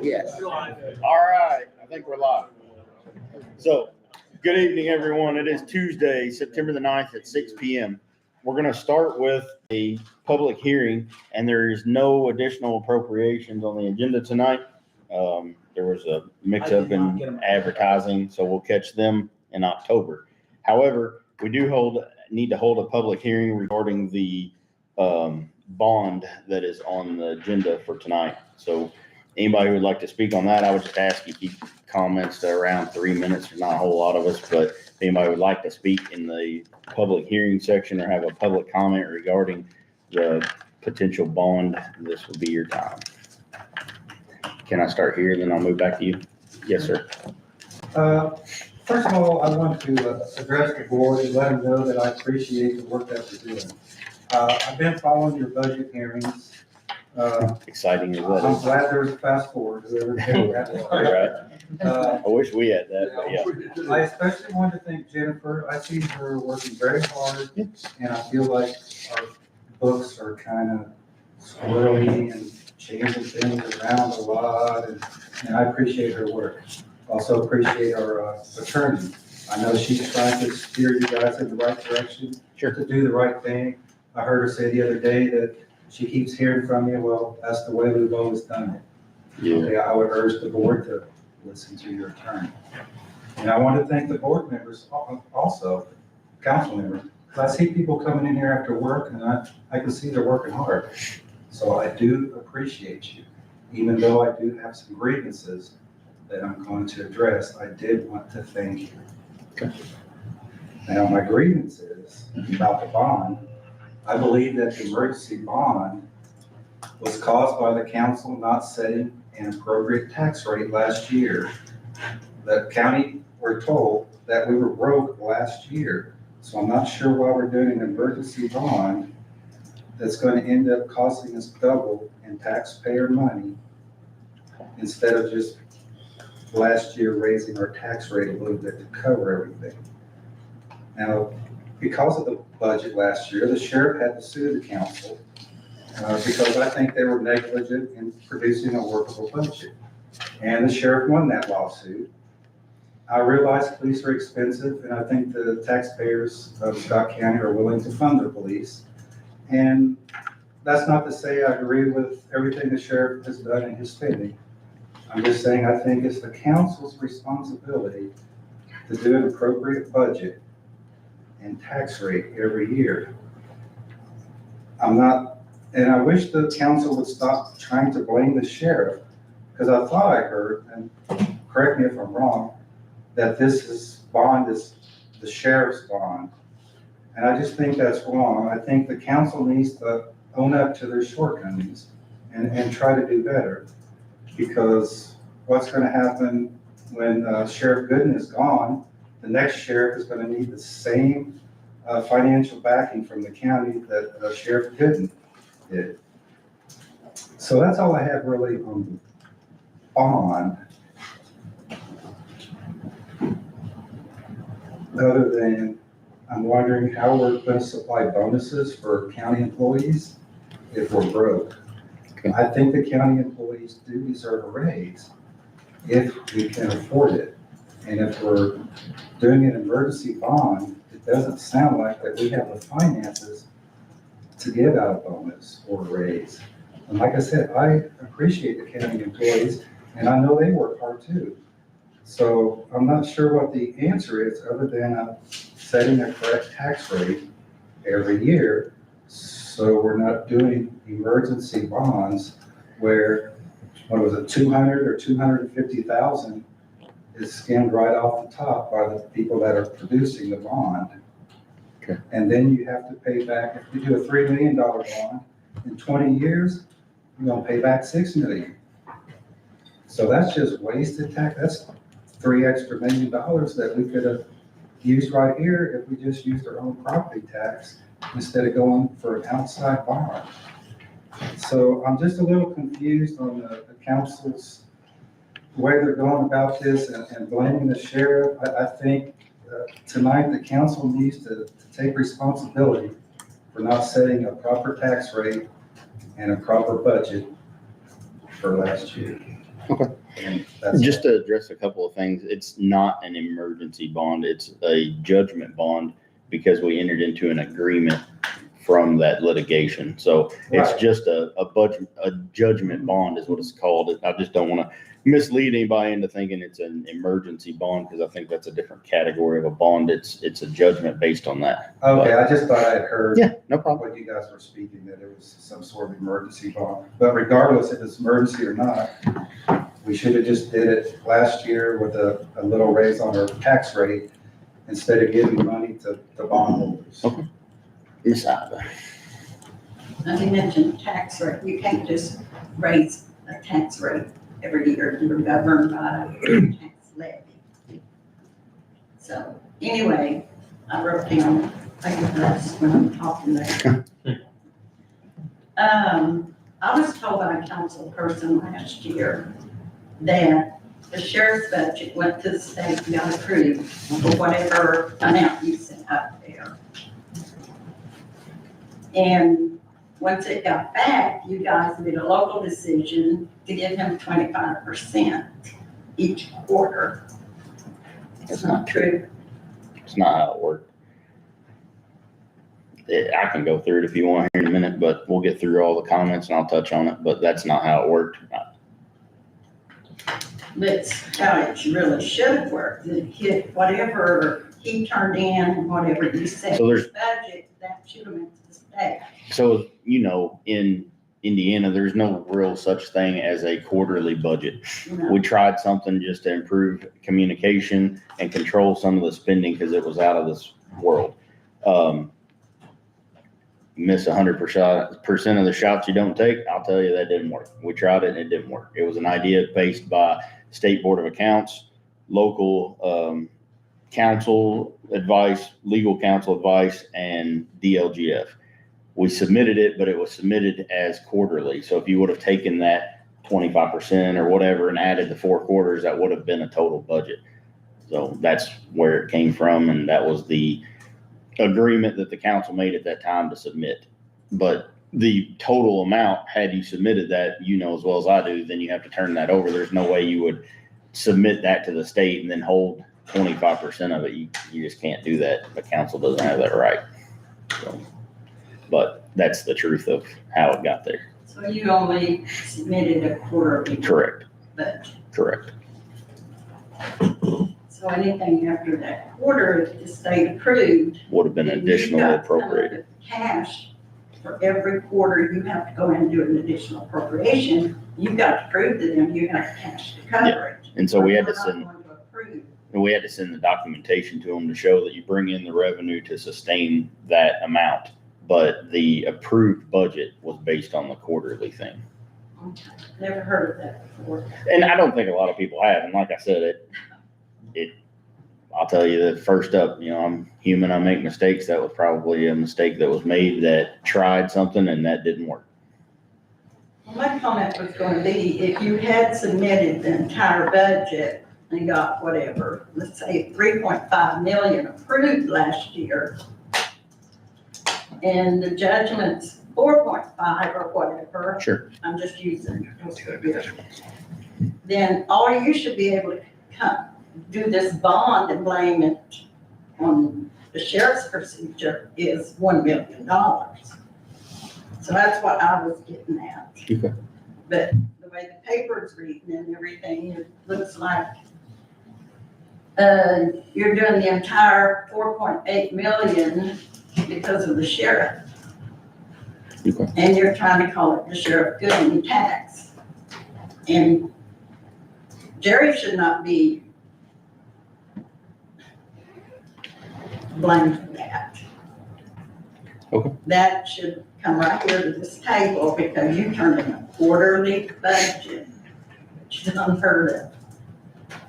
Yes. All right. I think we're live. So, good evening, everyone. It is Tuesday, September the 9th at 6 p.m. We're going to start with a public hearing, and there is no additional appropriations on the agenda tonight. There was a mix-up in advertising, so we'll catch them in October. However, we do need to hold a public hearing regarding the bond that is on the agenda for tonight. So anybody who would like to speak on that, I would just ask you to keep comments to around 3 minutes. There's not a whole lot of us, but if anybody would like to speak in the public hearing section or have a public comment regarding the potential bond, this would be your time. Can I start here, then I'll move back to you? Yes, sir. First of all, I want to address the board and let them know that I appreciate the work that you're doing. I've been following your budget hearings. Exciting as that I'm is. glad there's a fast forward. Right. I wish we had that, but yeah. I especially want to thank Jennifer. I see her working very hard, and I feel like our books are kind of swirly and changing things around a lot, and I appreciate her work. Also appreciate our attorney. I know she's trying to steer you guys in the right direction, to do the right thing. I heard her say the other day that she keeps hearing from you, well, that's the way we've always done it. Yeah. Okay, I would urge the board to listen to your attorney. And I want to thank the board members also, council members. I see people coming in here after work, and I can see they're working hard. So I do appreciate you. Even though I do have some grievances that I'm going to address, I did want to thank you. Okay. Now, my grievance is about the bond. I believe that the emergency bond was caused by the council not setting an appropriate tax rate last year. The county were told that we were broke last year. So I'm not sure why we're doing an emergency bond that's going to end up costing us double in taxpayer money instead of just last year raising our tax rate a little bit to cover everything. Now, because of the budget last year, the sheriff had to sue the council because I think they were negligent in producing a workable budget. And the sheriff won that lawsuit. I realize police are expensive, and I think the taxpayers of Scott County are willing to fund their police. And that's not to say I agree with everything the sheriff has done in his spending. I'm just saying I think it's the council's responsibility to do an appropriate budget and tax rate every year. And I wish the council would stop trying to blame the sheriff, because I thought I heard, and correct me if I'm wrong, that this bond is the sheriff's bond. And I just think that's wrong. I think the council needs to own up to their shortcomings and try to do better. Because what's going to happen when Sheriff Gooden is gone, the next sheriff is going to need the same financial backing from the county that Sheriff Gooden did. So that's all I have really on the bond. Other than I'm wondering how we're going to supply bonuses for county employees if we're broke. Okay. I think the county employees do deserve a raise if we can afford it. And if we're doing an emergency bond, it doesn't sound like that we have the finances to give out a bonus or a raise. And like I said, I appreciate the county employees, and I know they work hard too. So I'm not sure what the answer is other than setting a correct tax rate every year. So we're not doing emergency bonds where, what was it, 200 or 250,000 is skimmed right off the top by the people that are producing the bond. Okay. And then you have to pay back, if you do a $3 million bond, in 20 years, you're gonna pay back $6 million. So that's just wasted tax. That's $3 extra million that we could have used right here if we just used our own property tax instead of going for an outside bond. So I'm just a little confused on the council's way they're going about this and blaming the sheriff. I think tonight the council needs to take responsibility for not setting a proper tax rate and a proper budget for last year. Okay. And that's Just to address a couple of things, it's not an emergency bond, it's a judgment bond because we entered into an agreement from that litigation. So it's Right. just a judgment bond is what it's called. I just don't want to mislead anybody into thinking it's an emergency bond because I think that's a different category of a bond. It's a judgment based on that. Okay, I just thought I'd heard. Yeah, no problem. What you guys were speaking, that it was some sort of emergency bond. But regardless if it's emergency or not, we should have just did it last year with a little raise on our tax rate instead of giving money to bondholders. Okay. Ms. Iva. As you mentioned, tax rate, you can't just raise a tax rate every year, you're governed by a tax levy. So, anyway, I wrote down, I can this when I'm talking there. I was told by a council person last year that the sheriff's budget went to the state and got approved for whatever amount you sent up there. And once it got back, you guys made a local decision to give him 25% each quarter. It's not true. It's not how it worked. I can go through it if you want here in a minute, but we'll get through all the comments and I'll touch on it, but that's not how it worked. That's how it really should have worked. Whatever he turned in and whatever you said, So there's- budget, that should have went to the state. So, you know, in Indiana, there's no real such thing as a quarterly budget. You know? We tried something just to improve communication and control some of the spending because it was out of this world. Miss 100% of the shots you don't take, I'll tell you that didn't work. We tried it and it didn't work. It was an idea based by State Board of Accounts, local council advice, legal counsel advice, and DLGF. We submitted it, but it was submitted as quarterly. So if you would have taken that 25% or whatever and added the 4 quarters, that would have been a total budget. So that's where it came from, and that was the agreement that the council made at that time to submit. But the total amount, had you submitted that, you know as well as I do, then you have to turn that over. There's no way you would submit that to the state and then hold 25% of it. You just can't do that. The council doesn't have that right. So, but that's the truth of how it got there. So you only submitted a quarterly Correct. budget. Correct. So anything after that quarter, if the state approved. Would have been then you've additional got to come up appropriated. with cash for every quarter, you have to go in and do an additional appropriation. You've got to prove to them you have cash to cover it. And so we had to We're not send, going to approve. and we had to send the documentation to them to show that you bring in the revenue to sustain that amount. But the approved budget was based on the quarterly thing. Okay. Never heard of that before. And I don't think a lot of people have. And like I said, I'll tell you that first up, you know, I'm human, I make mistakes. That was probably a mistake that was made that tried something and that didn't work. Well, my comment was going to be, if you had submitted the entire budget and got whatever, let's say 3.5 million approved last year, and the judgment's 4.5 or whatever. Sure. I'm just using. Then all you should be able to do this bond and blame it on the sheriff's procedure is $1 million. So that's what I was getting at. Okay. But the way the paper's reading and everything, it looks like you're doing the entire 4.8 million because of the sheriff. Okay. And you're trying to call it the sheriff Gooding tax. And Jerry should not be blamed for that. Okay. That should come right here to this table because you turned in a quarterly budget, which is unheard of.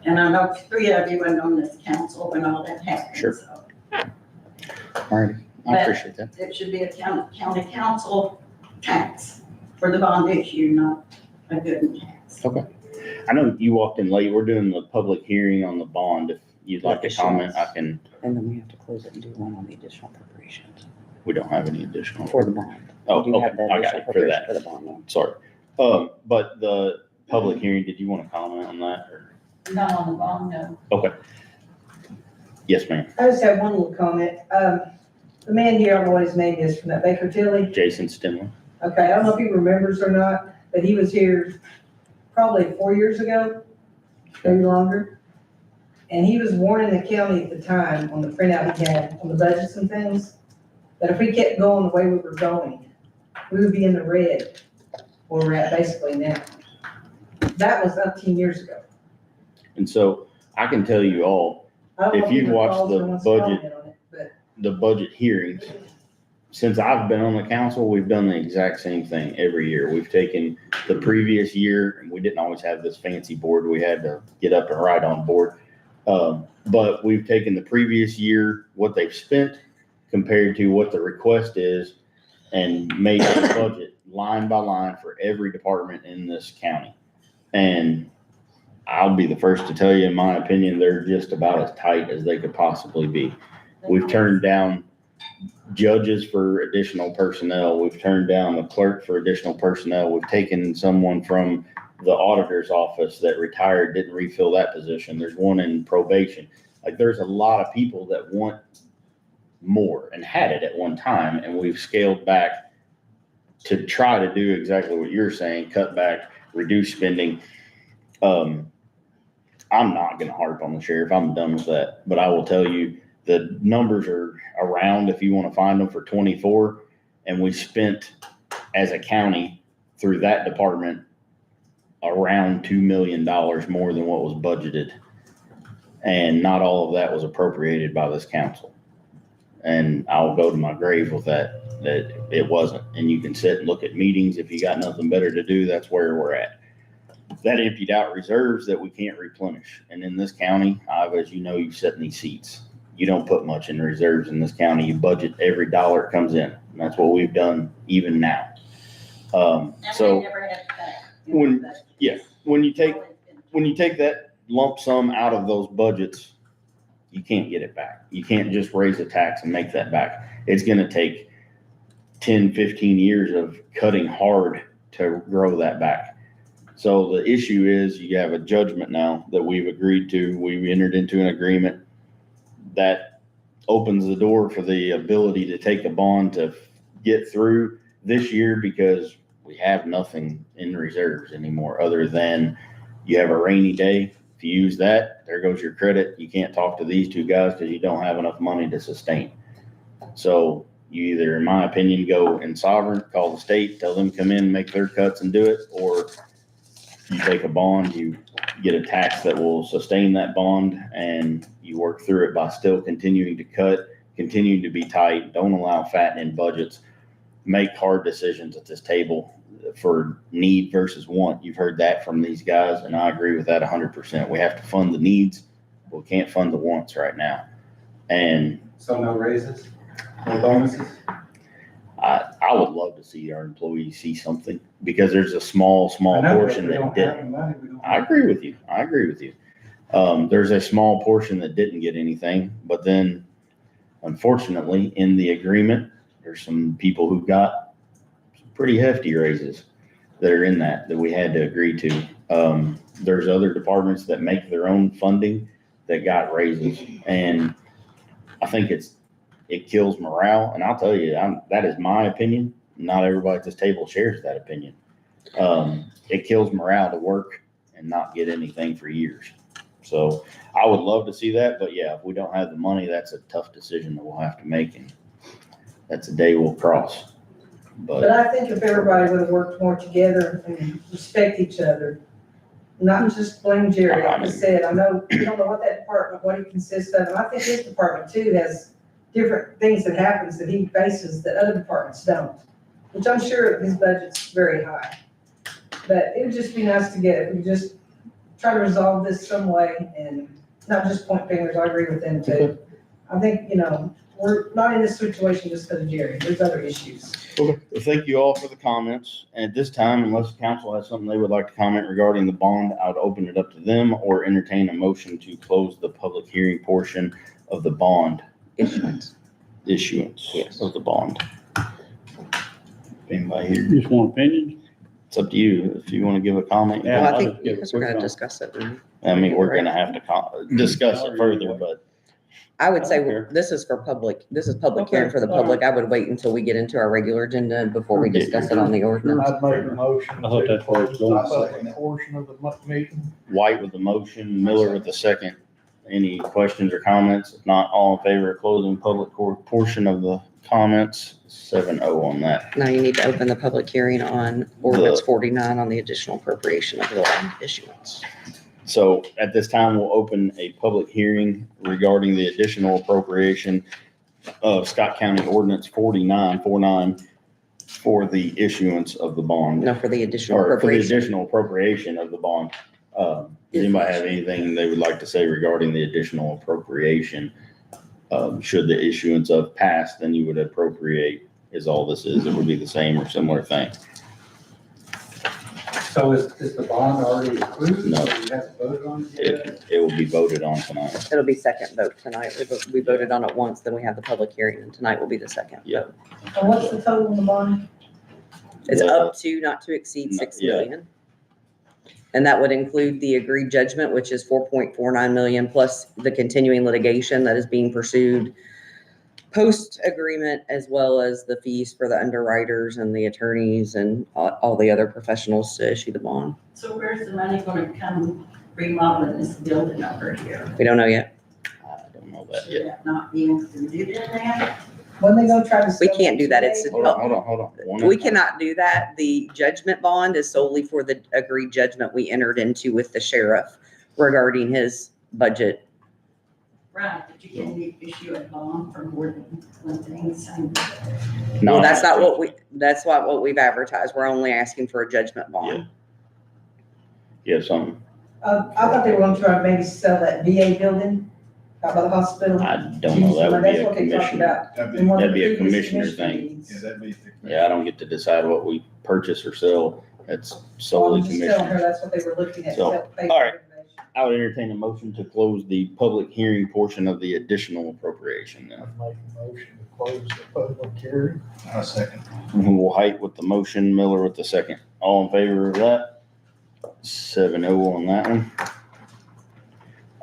And I know 3 of you went on this council when all that happened. Sure. So All right. I But- appreciate that. it should be a county council tax for the bond issue, not a good tax. Okay. I know you walked in late. We're doing the public hearing on the bond. If you'd like to comment, I can, And then we have to close it and do one on the additional appropriations we don't have any additional. for the bond. Oh, We do have okay. that I got additional it for that. appropriation for the bond one. Sorry. But the public hearing, did you want to comment on that or? Not on the bond, no. Yes, ma'am. I just have one little comment. The man here, I don't know what his name is, from that Baker Tilly. Jason Stimler. Okay, I don't know if he remembers or not, but he was here probably 4 years ago, maybe longer. And he was warning the county at the time on the printout he had on the budgets and things, that if we kept going the way we were going, we would be in the red where we're at basically now. That was 18 years ago. And so I can tell you all, I don't know If you he watch recalls the or wants to budget- comment on it, but the budget hearings, since I've been on the council, we've done the exact same thing every year. We've taken the previous year, and we didn't always have this fancy board we had to get up and write on board. But we've taken the previous year, what they've spent compared to what the request is, and made a budget line by line for every department in this county. And I'll be the first to tell you, in my opinion, they're just about as tight as they could possibly be. We've turned down judges for additional personnel. We've turned down the clerk for additional personnel. We've taken someone from the auditor's office that retired, didn't refill that position. There's one in probation. Like, there's a lot of people that want more and had it at one time, and we've scaled back to try to do exactly what you're saying, cut back, reduce spending. I'm not gonna harp on the sheriff. I'm done with that. But I will tell you, the numbers are around if you want to find them for 24. And we spent as a county through that department around $2 million more than what was budgeted. And not all of that was appropriated by this council. And I'll go to my grave with that it wasn't. And you can sit and look at meetings. If you got nothing better to do, that's where we're at. That emptied out reserves that we can't replenish. And in this county, as you know, you sit in these seats. You don't put much in reserves in this county. You budget every dollar that comes in. And that's what we've done even now. And So we never had that. when you take that lump sum out of those budgets, you can't get it back. You can't just raise a tax and make that back. It's going to take 10, 15 years of cutting hard to grow that back. So the issue is you have a judgment now that we've agreed to. We've entered into an agreement that opens the door for the ability to take a bond to get through this year, because we have nothing in reserves anymore other than you have a rainy day. If you use that, there goes your credit. You can't talk to these two guys because you don't have enough money to sustain. So you either, in my opinion, go in sovereign, call the state, tell them come in, make their cuts and do it, or you take a bond, you get a tax that will sustain that bond, and you work through it by still continuing to cut, continuing to be tight, don't allow fattening budgets, make hard decisions at this table for need versus want. You've heard that from these guys, and I agree with that 100%. We have to fund the needs, but we can't fund the wants right now. And So no raises, no bonuses? I would love to see our employees see something, because there's a small portion that didn't. I agree with you. There's a small portion that didn't get anything, but then unfortunately in the agreement, there's some people who got some pretty hefty raises that are in that we had to agree to. There's other departments that make their own funding that got raises, and I think it kills morale. And I'll tell you, that is my opinion. Not everybody at this table shares that opinion. It kills morale to work and not get anything for years. So I would love to see that, but yeah, if we don't have the money, that's a tough decision that we'll have to make, and that's a day we'll cross. But I think if everybody would have worked more together and respect each other, not just blame Jerry, like I said, I know, you don't know what that department, what it consists of, and I think his department too has different things that happens that he faces that other departments don't, which I'm sure his budget's very high. But it would just be nice to get, we just try to resolve this some way and not just point fingers. I agree with them too. I think, we're not in this situation just because of Jerry. There's other issues. Okay. Well, thank you all for the comments. At this time, unless the council has something they would like to comment regarding the bond, I would open it up to them or entertain a motion to close the public hearing portion of the bond Issuance. issuance Yes. of the bond. Anybody here? Just one opinion? It's It's up to you. If you want to give a comment. Yeah, Well, I I'll think just give a because we're quick gonna one. discuss it. I mean, we're gonna have to discuss it further, but I would I say don't care. this is for public, this is public Okay, hearing for the all public. I would wait until we get into our regular agenda before we Get discuss your- it on the ordinance. I'd make a motion I thought to that's where it's close the going. public portion of the meeting. White with the motion, Miller with the second. Any questions or comments? If not, all in favor of closing public portion of the comments, 7-0 on that. Now you need to open the public hearing on ordinance 49 on the additional appropriation of the bond issuance. So at this time, we'll open a public hearing regarding the additional appropriation of Scott County Ordinance 49 for the issuance of the bond, No, for the additional or for the appropriation. additional appropriation of the bond. Does anybody have anything they would like to say regarding the additional appropriation? Should the issuance of pass, then you would appropriate, is all this is. It would be the same or similar thing. So is the bond already approved? No. So we have to vote on it yet? It will be voted on tonight. It'll be second vote tonight. We voted on it once, then we have the public hearing, and tonight will be the second. Yeah. vote. And what's the total on the bond? It's Yeah. up to, not to exceed 6 Yeah. million. And that would include the agreed judgment, which is 4.49 million, plus the continuing litigation that is being pursued post-agreement, as well as the fees for the underwriters and the attorneys and all the other professionals to issue the bond. So where's the money gonna come remodeling this building over here? We don't know yet. I don't know that Should yet. that not be included in that? When they gonna try to. We sell can't it do that. It's- today? Hold on. One at We a time. cannot do that. The judgment bond is solely for the agreed judgment we entered into with the sheriff regarding his budget. Right, but you can issue a bond for more than one thing, same. No, Well, that's not that's what we've advertised. We're only asking for a judgment bond. You have something? I thought they were gonna try to maybe sell that VA building out by the hospital. I don't know. That would be That's a what they talked commissioner. about. in one of That'd be the a previous commissioner commission thing. meetings. that'd be. Yeah, I don't get to decide what we purchase or sell. It's Well, solely I'm just telling her commissioner. that's what they were looking at. So, sell- pay all right. for information. I would entertain a motion to close the public hearing portion of the additional appropriation then. I'd make a motion to close the public hearing. A second. White with the motion, Miller with the second. All in favor of that? 7-0 on that one.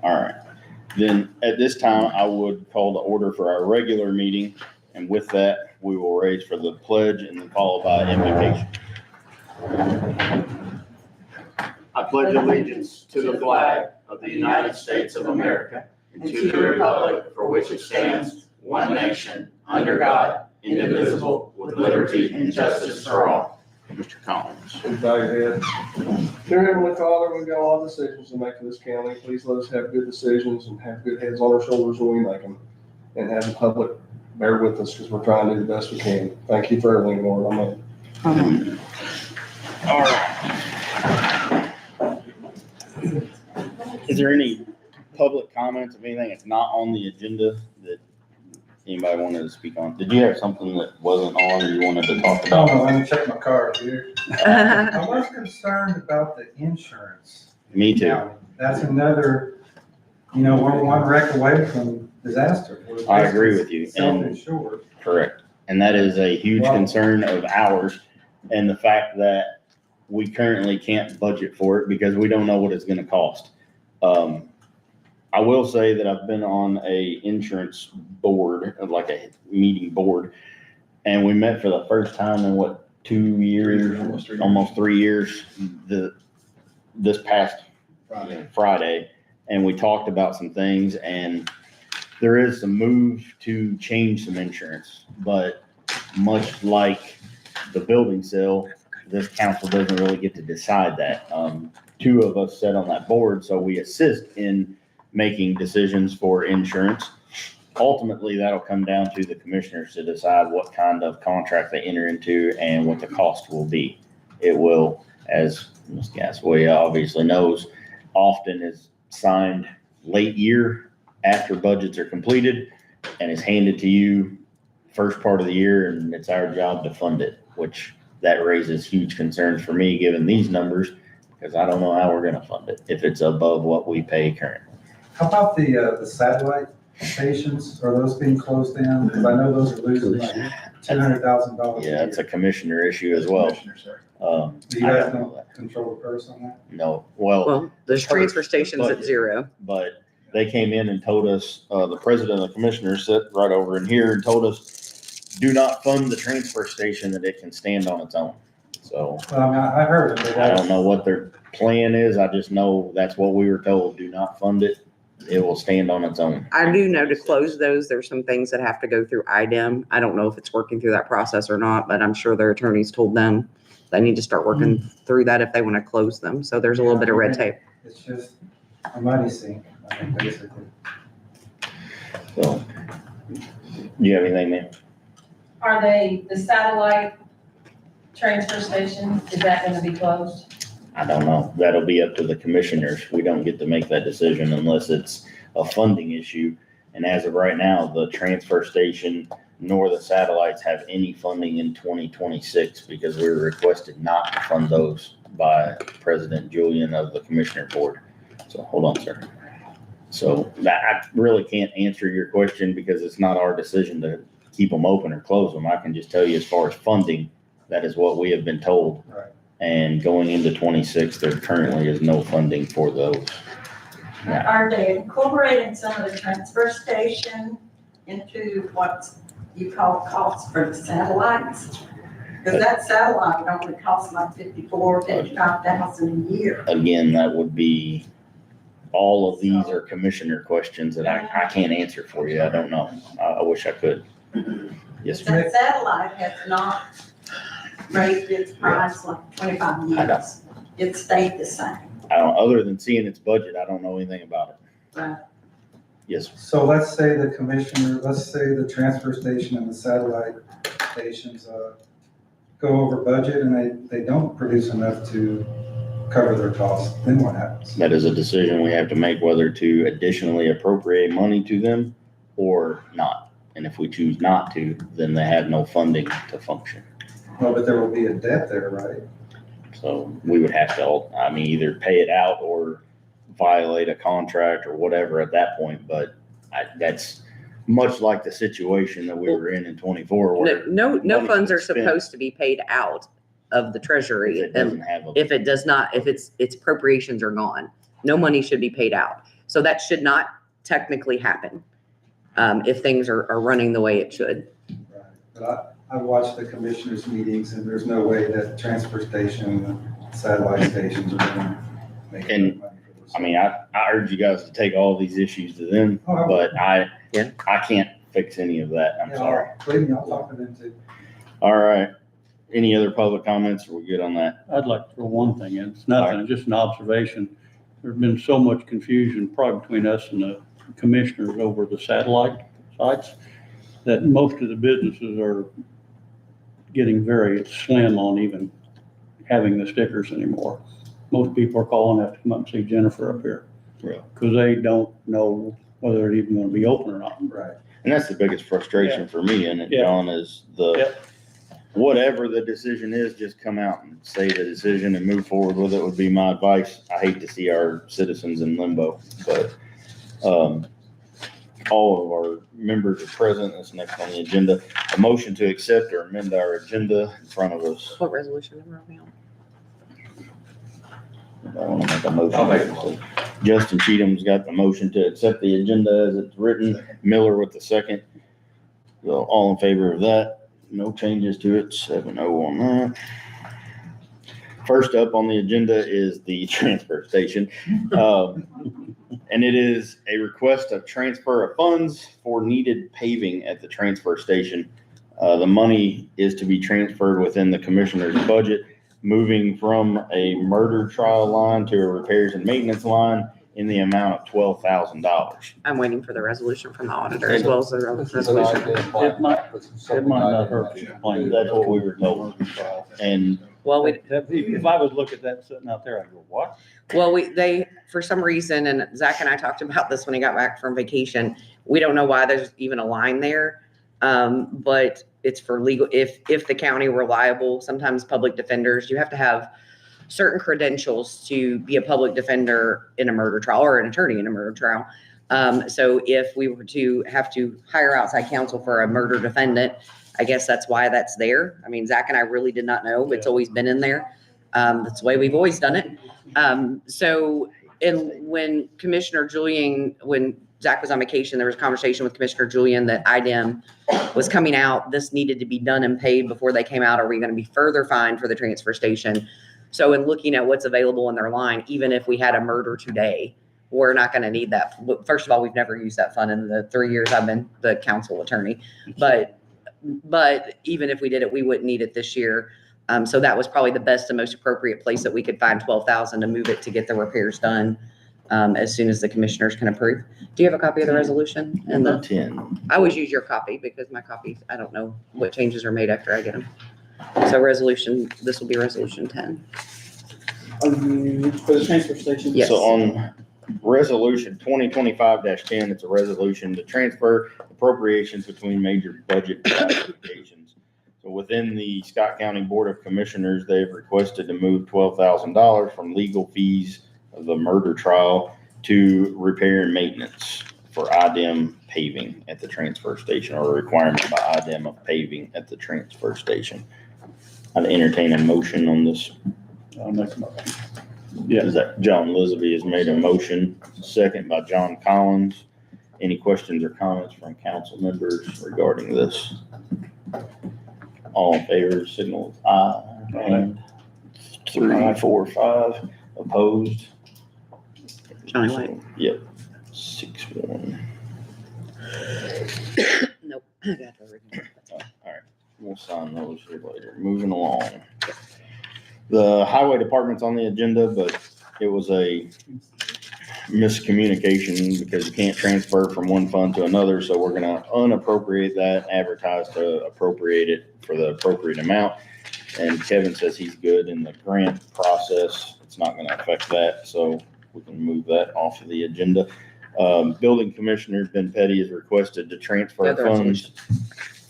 All right. Then at this time, I would call the order for our regular meeting. And with that, we will raise for the pledge and then followed by invocation. I pledge allegiance to the flag of the United States of America and to the republic for which it stands, one nation, under God, indivisible, with liberty and justice for all. Mr. Collins. Bow your head. Dear Heavenly Father, we've got a lot of decisions to make in this county. Please let us have good decisions and have good heads on our shoulders when we make them. And have the public bear with us because we're trying to do the best we can. Thank you for everything, Lord. Amen. All right. Is there any public comments of anything that's not on the agenda that anybody wanted to speak on? Did you have something that wasn't on you wanted to talk Oh, about? no, let me check my card here. I was concerned about the insurance. Me too. Now, that's another, we're one wreck away from disaster. We're I agree with you. And Self-insured. correct. And that is a huge Wow. concern of ours. And the fact that we currently can't budget for it because we don't know what it's gonna cost. I will say that I've been on a insurance board, like a meeting board, and we met for the first time in what, 2 years, almost 3 years, this past Friday, and we talked about some things, and there is some move to change some insurance, but much like the building sale, this council doesn't really get to decide that. 2 of us sit on that board, so we assist in making decisions for insurance. Ultimately, that'll come down to the commissioners to decide what kind of contract they enter into and what the cost will be. It will, as Ms. Gasaway obviously knows, often is signed late year after budgets are completed and is handed to you first part of the year, and it's our job to fund it, which that raises huge concerns for me, given these numbers, because I don't know how we're gonna fund it if it's above what we pay currently. How about the satellite stations? Are those being closed down? Because I know those are losing money. $200,000. Yeah, it's a commissioner issue as well. Commissioner, sir. Do you I guys don't know don't that. control the purse on that? No, well, Well, there's the transfer purse, stations the at budget. 0. but they came in and told us, the president of the commissioners sat right over in here and told us, do not fund the transfer station, that it can stand on its own. So Well, I mean, I heard it, but I don't know what their plan is. I just know that's what we were told. Do not fund it. It will stand on its own. I do know to close those, there's some things that have to go through IDEM. I don't know if it's working through that process or not, but I'm sure their attorneys told them they need to start working through that if they want to close them. So there's a little bit of red tape. It's just a money sink, I think, basically. So, do you have anything, man? Are they, the satellite transfer station, is that gonna be closed? I don't know. That'll be up to the commissioners. We don't get to make that decision unless it's a funding issue. And as of right now, the transfer station nor the satellites have any funding in 2026 because we were requested not to fund those by President Julian of the Commissioner Board. So hold on, sir. So that, I really can't answer your question because it's not our decision to keep them open or close them. I can just tell you as far as funding, that is what we have been told. Right. And going into 26, there currently is no funding for those. Are they incorporating some of the transfer station into what you call costs for the satellites? Because that satellite only costs like $55,000 a year. Again, that would be, all of these are commissioner questions that I can't answer for you. I don't know. I wish I could. Yes, ma'am. That satellite has not raised its price like 25 I know. years. It stayed the same. I don't, other than seeing its budget, I don't know anything about it. Right. Yes, sir. So let's say the commissioner, let's say the transfer station and the satellite stations, go over budget and they don't produce enough to cover their costs, then what happens? That is a decision we have to make whether to additionally appropriate money to them or not. And if we choose not to, then they have no funding to function. Well, but there will be a debt there, right? So we would have to, I mean, either pay it out or violate a contract or whatever at that point. But that's much like the situation that we were in 24 where No money funds are was spent. supposed to be paid out of the treasury. it doesn't have a, If it does not, if its appropriations are gone, no money should be paid out. So that should not technically happen, if things are running the way it should. Right. But I've watched the commissioners' meetings and there's no way that transfer station and satellite stations are gonna make And, enough money for this. I mean, I urge you guys to take all these issues to them, Oh, but I Yeah. can't fix any of that. I'm Yeah, sorry. Believe me, I'll talk to them too. All right. Any other public comments? Are we good on that? I'd like to throw one thing in. It's nothing, it's just an observation. There's been so much confusion probably between us and the commissioners over the satellite sites that most of the businesses are getting very slim on even having the stickers anymore. Most people are calling, have to come up and see Jennifer up here. Really? Because they don't know whether they're even gonna be open or not. Right. And that's the biggest frustration for me in it, Yeah. John, is the, Yep. whatever the decision is, just come out and say the decision and move forward with it would be my advice. I hate to see our citizens in limbo, but, all of our members are present. That's next on the agenda. A motion to accept or amend our agenda in front of us. What resolution number are we on? I want to make a motion. I'll make a motion. Justin Cheatham's got the motion to accept the agenda as it's written. Miller with the second. So all in favor of that? No changes to it. 7-0 on that. First up on the agenda is the transfer station. And it is a request of transfer of funds for needed paving at the transfer station. The money is to be transferred within the commissioner's budget, moving from a murder trial line to a repairs and maintenance line in the amount of $12,000. I'm waiting for the resolution from the auditor as well as the resolution. It might not hurt to explain. That's what we were told. And Well, we, If I was looking at that sitting out there, I'd go, what? Well, they, for some reason, and Zach and I talked about this when he got back from vacation, we don't know why there's even a line there. But it's for legal, if the county were liable, sometimes public defenders, you have to have certain credentials to be a public defender in a murder trial or an attorney in a murder trial. So if we were to have to hire outside counsel for a murder defendant, I guess that's why that's there. I mean, Zach and I really did not know. It's always been in there. That's the way we've always done it. So, and when when Zach was on vacation, there was a conversation with Commissioner Julian that IDEM was coming out. This needed to be done and paid before they came out. Are we going to be further fined for the transfer station? So in looking at what's available in their line, even if we had a murder today, we're not going to need that. First of all, we've never used that fund in the 3 years I've been the council attorney. But even if we did it, we wouldn't need it this year. So that was probably the best and most appropriate place that we could find $12,000 to move it to get the repairs done as soon as the commissioners can approve. Do you have a copy of the resolution? And Number 10. I always use your copy because my copies, I don't know what changes are made after I get them. So this will be resolution 10. For the transfer station? Yes. So on resolution 2025-10, it's a resolution to transfer appropriations between major budget classifications. So within the Scott County Board of Commissioners, they've requested to move $12,000 from legal fees of the murder trial to repair and maintenance for IDEM paving at the transfer station, or a requirement by IDEM of paving at the transfer station. I'd entertain a motion on this. I'll make a motion. Is that John Lisby has made a motion, second by John Collins. Any questions or comments from council members regarding this? All in favor, signal with aye. And 3, 4, 5 opposed. Johnny White. Yep, 6-1. Nope. I got the original. That's all. All right, we'll sign those here later. Moving along. The highway department's on the agenda, but it was a miscommunication because you can't transfer from one fund to another. So we're gonna unappropriate that, advertise to appropriate it for the appropriate amount. And Kevin says he's good in the grant process. It's not gonna affect that, so we can move that off of the agenda. Building Commissioner Ben Petty has requested to transfer Yeah, the funds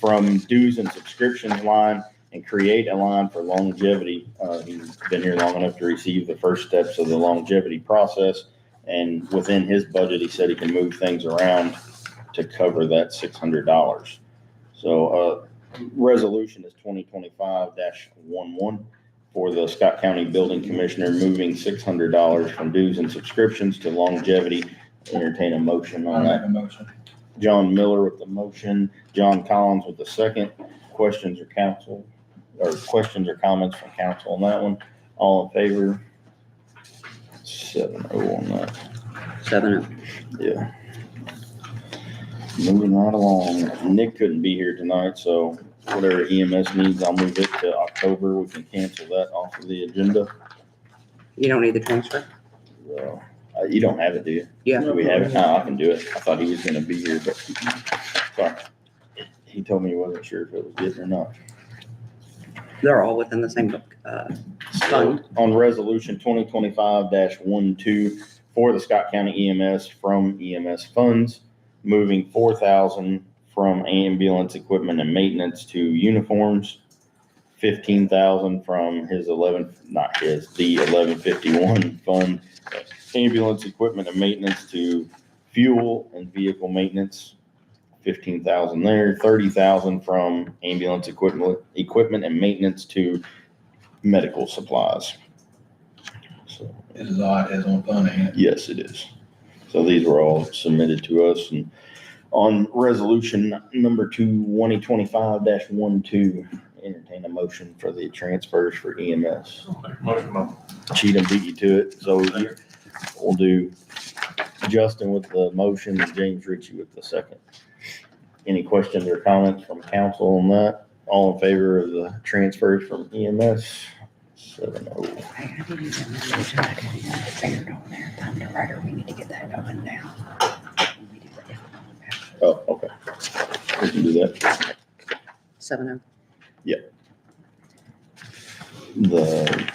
from dues and subscriptions line and create a line for longevity. He's been here long enough to receive the first steps of the longevity process. And within his budget, he said he can move things around to cover that $600. So, resolution is 2025-11 for the Scott County Building Commissioner, moving $600 from dues and subscriptions to longevity. Entertain a motion on that. a motion. John Miller with the motion, John Collins with the second. Questions or comments from council on that one? All in favor? 7-0 on that. 7-0. Yeah. Moving right along. Nick couldn't be here tonight, so whatever EMS needs, I'll move it to October. We can cancel that off of the agenda. You don't need the transfer? Well, you don't have it, do you? Yeah. Do we have it? No, I can do it. I thought he was gonna be here, but sorry. He told me he wasn't sure if it was good or not. They're all within the same fund. On resolution 2025-12 for the Scott County EMS from EMS funds, moving $4,000 from ambulance equipment and maintenance to uniforms, $15,000 from the 1151 fund, ambulance equipment and maintenance to fuel and vehicle maintenance, $15,000 there, $30,000 from ambulance equipment and maintenance to medical supplies. So, It is odd, it's on fund, ain't it? yes, it is. So these were all submitted to us. And on resolution number 2025-12, entertain a motion for the transfers for EMS. Motion. Cheatham beat you to it, so we'll do Justin with the motion and James Ritchie with the second. Any questions or comments from council on that? All in favor of the transfers from EMS? 7-0. Hey, I didn't even know that I could even figure it on there. Time to write, we need to get that going now. We do that. Oh, okay. We can do that. 7-0. The,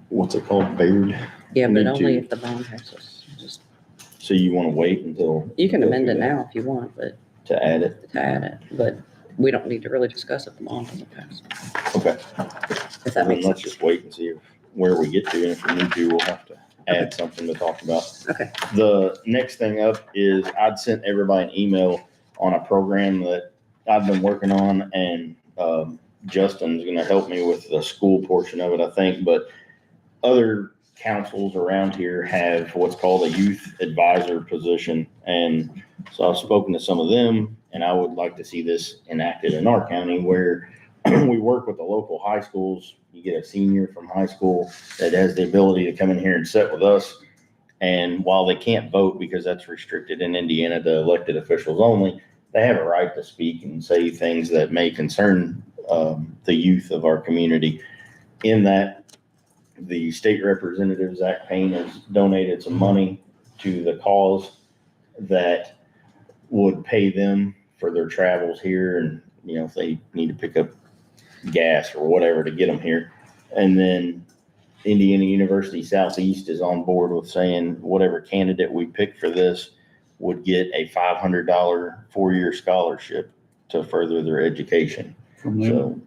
what's it called, Baird? Yeah, but Need only to- if the bond passes. Just, So you want to wait until you can amend it now if you want, but to add it? to add it, but we don't need to really discuss if the bond doesn't pass. Okay. If that Then makes let's sense. just wait and see where we get to, and if we need to, we'll have to add something to talk about. Okay. The next thing up is I'd sent everybody an email on a program that I've been working on, and Justin's gonna help me with the school portion of it, I think, but other councils around here have what's called a youth advisor position. And so I've spoken to some of them, and I would like to see this enacted in our county where we work with the local high schools. You get a senior from high school that has the ability to come in here and sit with us. And while they can't vote because that's restricted in Indiana to elected officials only, they have a right to speak and say things that may concern the youth of our community. In that, the state representative, Zach Payne, has donated some money to the cause that would pay them for their travels here. And, you know, if they need to pick up gas or whatever to get them here. And then Indiana University Southeast is on board with saying whatever candidate we pick for this would get a $500 4-year scholarship to further their education. From them?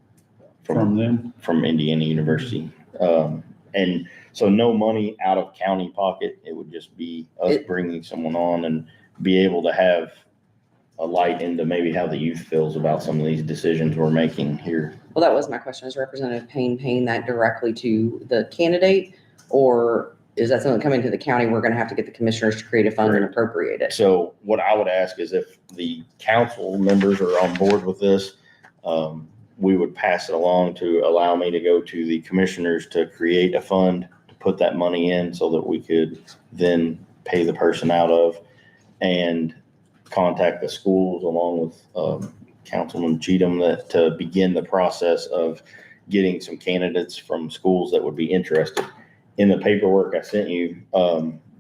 So From them? From Indiana University. And so no money out of county pocket. It would just be us bringing someone on and be able to have a light into maybe how the youth feels about some of these decisions we're making here. Well, that was my question. Is Representative Payne paying that directly to the candidate? Or is that something coming to the county? We're going to have to get the commissioners to create a fund and appropriate it. So what I would ask is if the council members are on board with this, we would pass it along to allow me to go to the commissioners to create a fund to put that money in so that we could then pay the person out of, and contact the schools along with Councilman Cheatham to begin the process of getting some candidates from schools that would be interested. In the paperwork I sent you,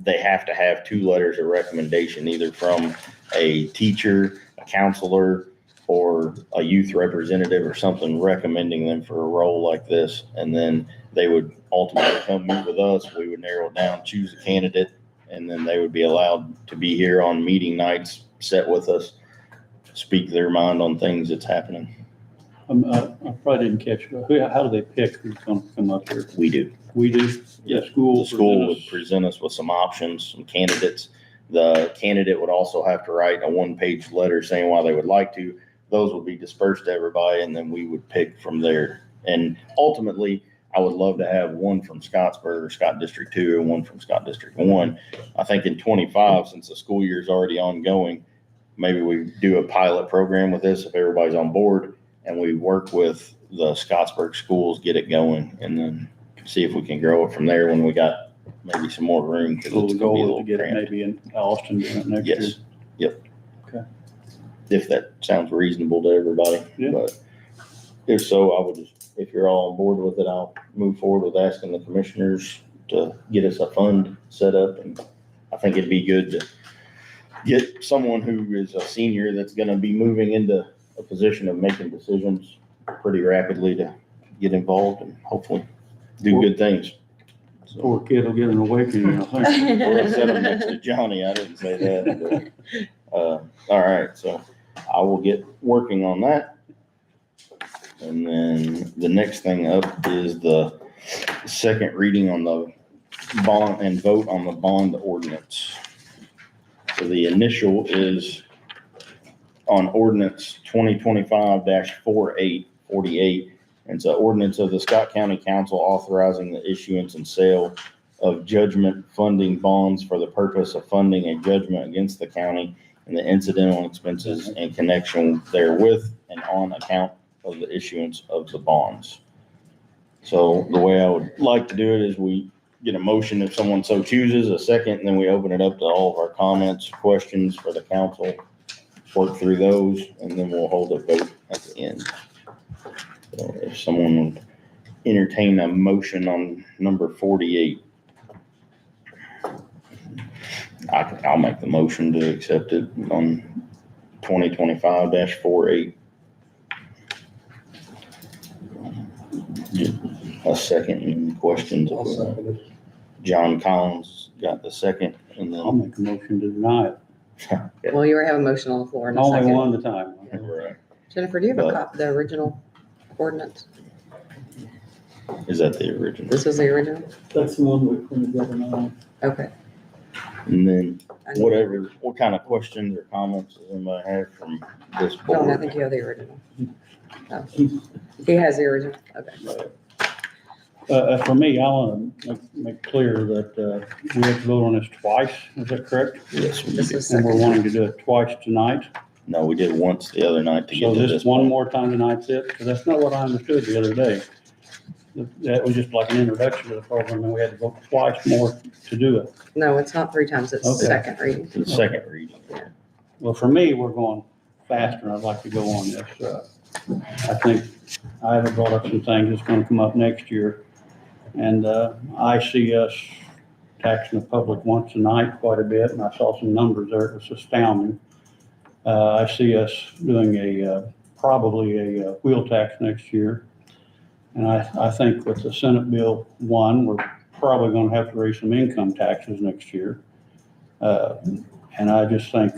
they have to have 2 letters of recommendation, either from a teacher, a counselor, or a youth representative or something recommending them for a role like this. And then they would ultimately come meet with us. We would narrow it down, choose a candidate, and then they would be allowed to be here on meeting nights, sit with us, speak their mind on things that's happening. I probably didn't catch it. How do they pick who's going to come up here? We do. We do? Yeah. The school? The school would present us with some options, some candidates. The candidate would also have to write a 1-page letter saying why they would like to. Those would be dispersed to everybody, and then we would pick from there. And ultimately, I would love to have one from Scottsburg or Scott District 2 and one from Scott District 1. I think in 25, since the school year is already ongoing, maybe we do a pilot program with this if everybody's on board, and we work with the Scottsburg schools, get it going, and then see if we can grow it from there when we got maybe some more room. So the goal is to get it maybe in Austin doing it next year? Yes. Yep. Okay. If that sounds reasonable to everybody. Yeah. But if so, I would just, if you're all on board with it, I'll move forward with asking the commissioners to get us a fund set up. And I think it'd be good to get someone who is a senior that's gonna be moving into a position of making decisions pretty rapidly to get involved and hopefully do good things. So, Poor kid will get an awakening, I think. well, I said I'm next to Johnny. I didn't say that. But, all right, so I will get working on that. And then the next thing up is the second reading on the bond and vote on the bond ordinance. So the initial is on ordinance 2025-48. And it's an ordinance of the Scott County Council authorizing the issuance and sale of judgment funding bonds for the purpose of funding a judgment against the county and the incidental expenses in connection therewith and on account of the issuance of the bonds. So the way I would like to do it is we get a motion if someone so chooses, a second, and then we open it up to all of our comments, questions for the council, work through those, and then we'll hold a vote at the end. So if someone would entertain a motion on number 48. I'll make the motion to accept it on 2025-48. A second and questions. I'll second it. John Collins got the second, and I'll then. make a motion to deny it. Well, you already have a motion on the floor in a Only second. one at a time. Right. Jennifer, do you have a But- copy of the original ordinance? Is that the original? This was the original? That's the one we printed the other night. Okay. And then whatever, what kind of questions or comments does anybody have from this John, I board? think you have the original. Oh, he has the original, okay. For me, I want to make clear that we have to vote on this twice. Is that correct? Yes, we This did. is And we're second. wanting to do it twice tonight. No, we did it once the other night to get So to this this one point. more time tonight's it? Because that's not what I understood the other day. That was just like an introduction to the program, and we had to vote twice more to do it. No, it's not 3 times, it's Okay. second reading. The second reading. Well, for me, we're going faster. I'd like to go on this. I think I haven't brought up some things that's going to come up next year. And I see us taxing the public once a night quite a bit, and I saw some numbers there. It was astounding. I see us doing probably a wheel tax next year. And I think with the Senate Bill 1, we're probably going to have to raise some income taxes next year. And I just think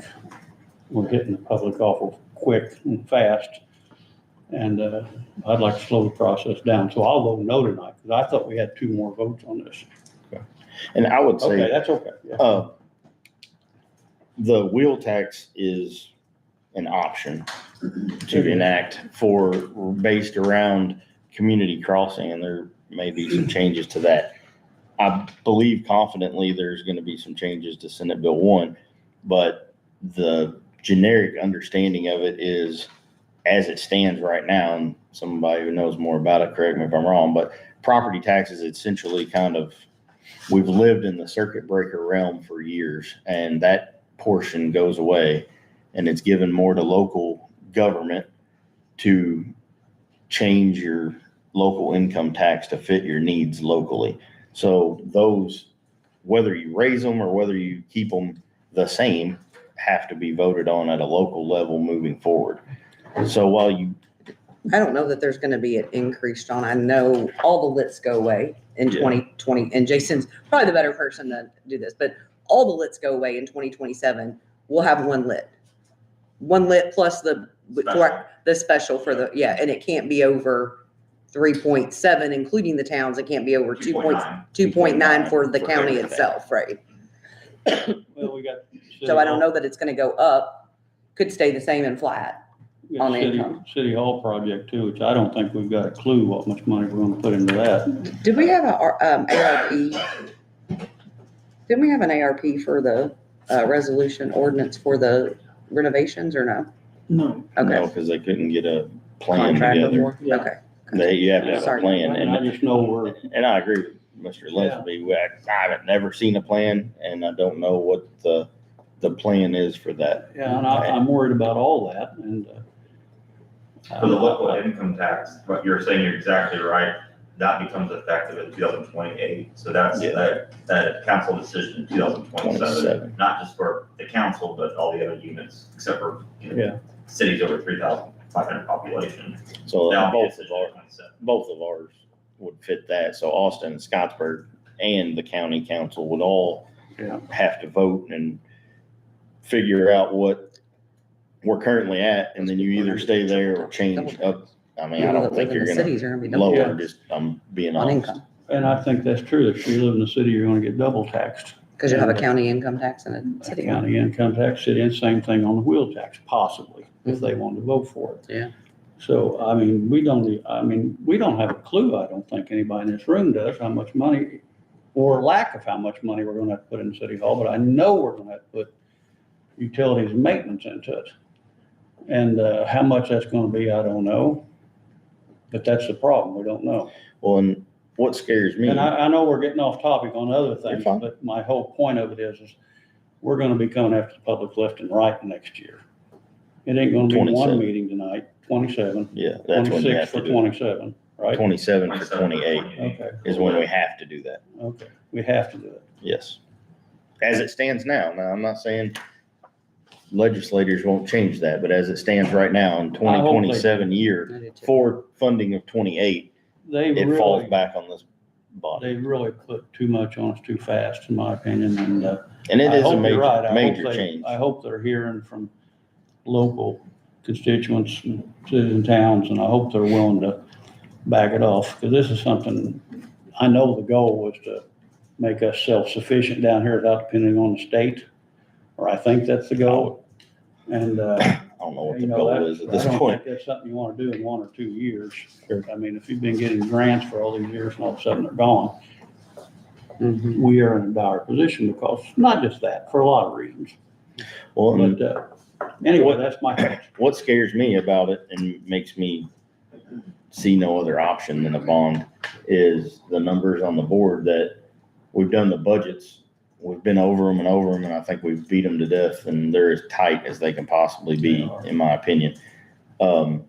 we're hitting the public awful quick and fast. And I'd like to slow the process down. So I'll vote no tonight, because I thought we had 2 more votes on this. And I would Okay, say, that's okay. Yeah. the wheel tax is an option to enact based around community crossing, and there may be some changes to that. I believe confidently there's going to be some changes to Senate Bill 1, but the generic understanding of it is, as it stands right now, and somebody who knows more about it, correct me if I'm wrong, but property taxes essentially we've lived in the circuit breaker realm for years, and that portion goes away, and it's given more to local government to change your local income tax to fit your needs locally. So those, whether you raise them or whether you keep them the same, have to be voted on at a local level moving forward. So while I don't know that there's gonna be an increase, John. I know all the lits go away in Yeah. 2020, and Jason's probably the better person to do this, but all the lits go away in 2027. We'll have one lit. One lit plus the special for the, yeah, and it can't be over 3.7, including the towns. It can't be over 2.9 for the county itself, right? Well, we got. So I don't know that it's gonna go up, could stay the same and flat. We got on the City- income. City Hall project too, which I don't think we've got a clue what much money we're gonna put into that. Did we have a ARP? Didn't we have an ARP for the resolution ordinance for the renovations or no? No. Okay. because they couldn't get a plan Contract together. before? Yeah. Okay. You have to have a Sorry. plan, And I and just know we're, I agree with Mr. Leslie. I haven't never seen a plan, and I don't know what the plan is for that. yeah, and I'm worried about all that, and. For the local income tax, what you're saying, you're exactly right. That becomes effective in 2028. So that's Yeah. that council decision in 2027, 27. not just for the council, but all the other units, except for, Yeah. cities over 3,500 population. So That'll be a both of decision in ours, 27. both of ours would fit that. So Austin and Scottsburg and the county council would all Yeah. have to vote and figure out what we're currently at, and then you either stay there or change up. I mean, I don't think you're gonna Cities are gonna be double lower, Yeah. just, I'm being on honest. income, And I think that's true. If you live in the city, you're gonna get double taxed. because you have a county income tax and a city. County income tax, city, and same thing on the wheel tax, possibly, if they wanted to vote for it. Yeah. So, we don't have a clue, I don't think anybody in this room does, how much money, or lack of how much money we're gonna have to put in City Hall, but I know we're gonna have to put utilities and maintenance into it. And, how much that's gonna be, I don't know. But that's the problem, we don't know. Well, and what scares me, And I know we're getting off topic on other things, You're fine. but my whole point of it is we're gonna be coming after the public left and right next year. It ain't gonna be 27. one meeting tonight, 27, yeah, that's when you 26 have for to do it. 27, right? 27 for 28 Okay, is when we have to do that. okay, we have to do it. Yes. As it stands now. Now, I'm not saying legislators won't change that, but as it stands right now in 2027 year I did too. for funding of 28, They've it falls really, back on this body. they've really put too much on us too fast, in my opinion, and, And it I is a hope you're right. I hope major they- change. I hope they're hearing from local constituents and cities and towns, and I hope they're willing to back it off, because this is something, I know the goal was to make us self-sufficient down here without depending on the state. or I think that's the goal. And, I don't know what the you know, goal that, is at I this don't point. think that's something you want to do in 1 or 2 years. I mean, if you've been getting grants for all these years and all of a sudden they're gone, Mhm. we are in a dire position because, not just that, for a lot of reasons. Well, and But, anyway, that's my thoughts. what scares me about it and makes me see no other option than a bond is the numbers on the board that we've done the budgets. We've been over them, and I think we've beat them to death, and they're as tight as they can possibly be, in my opinion. Are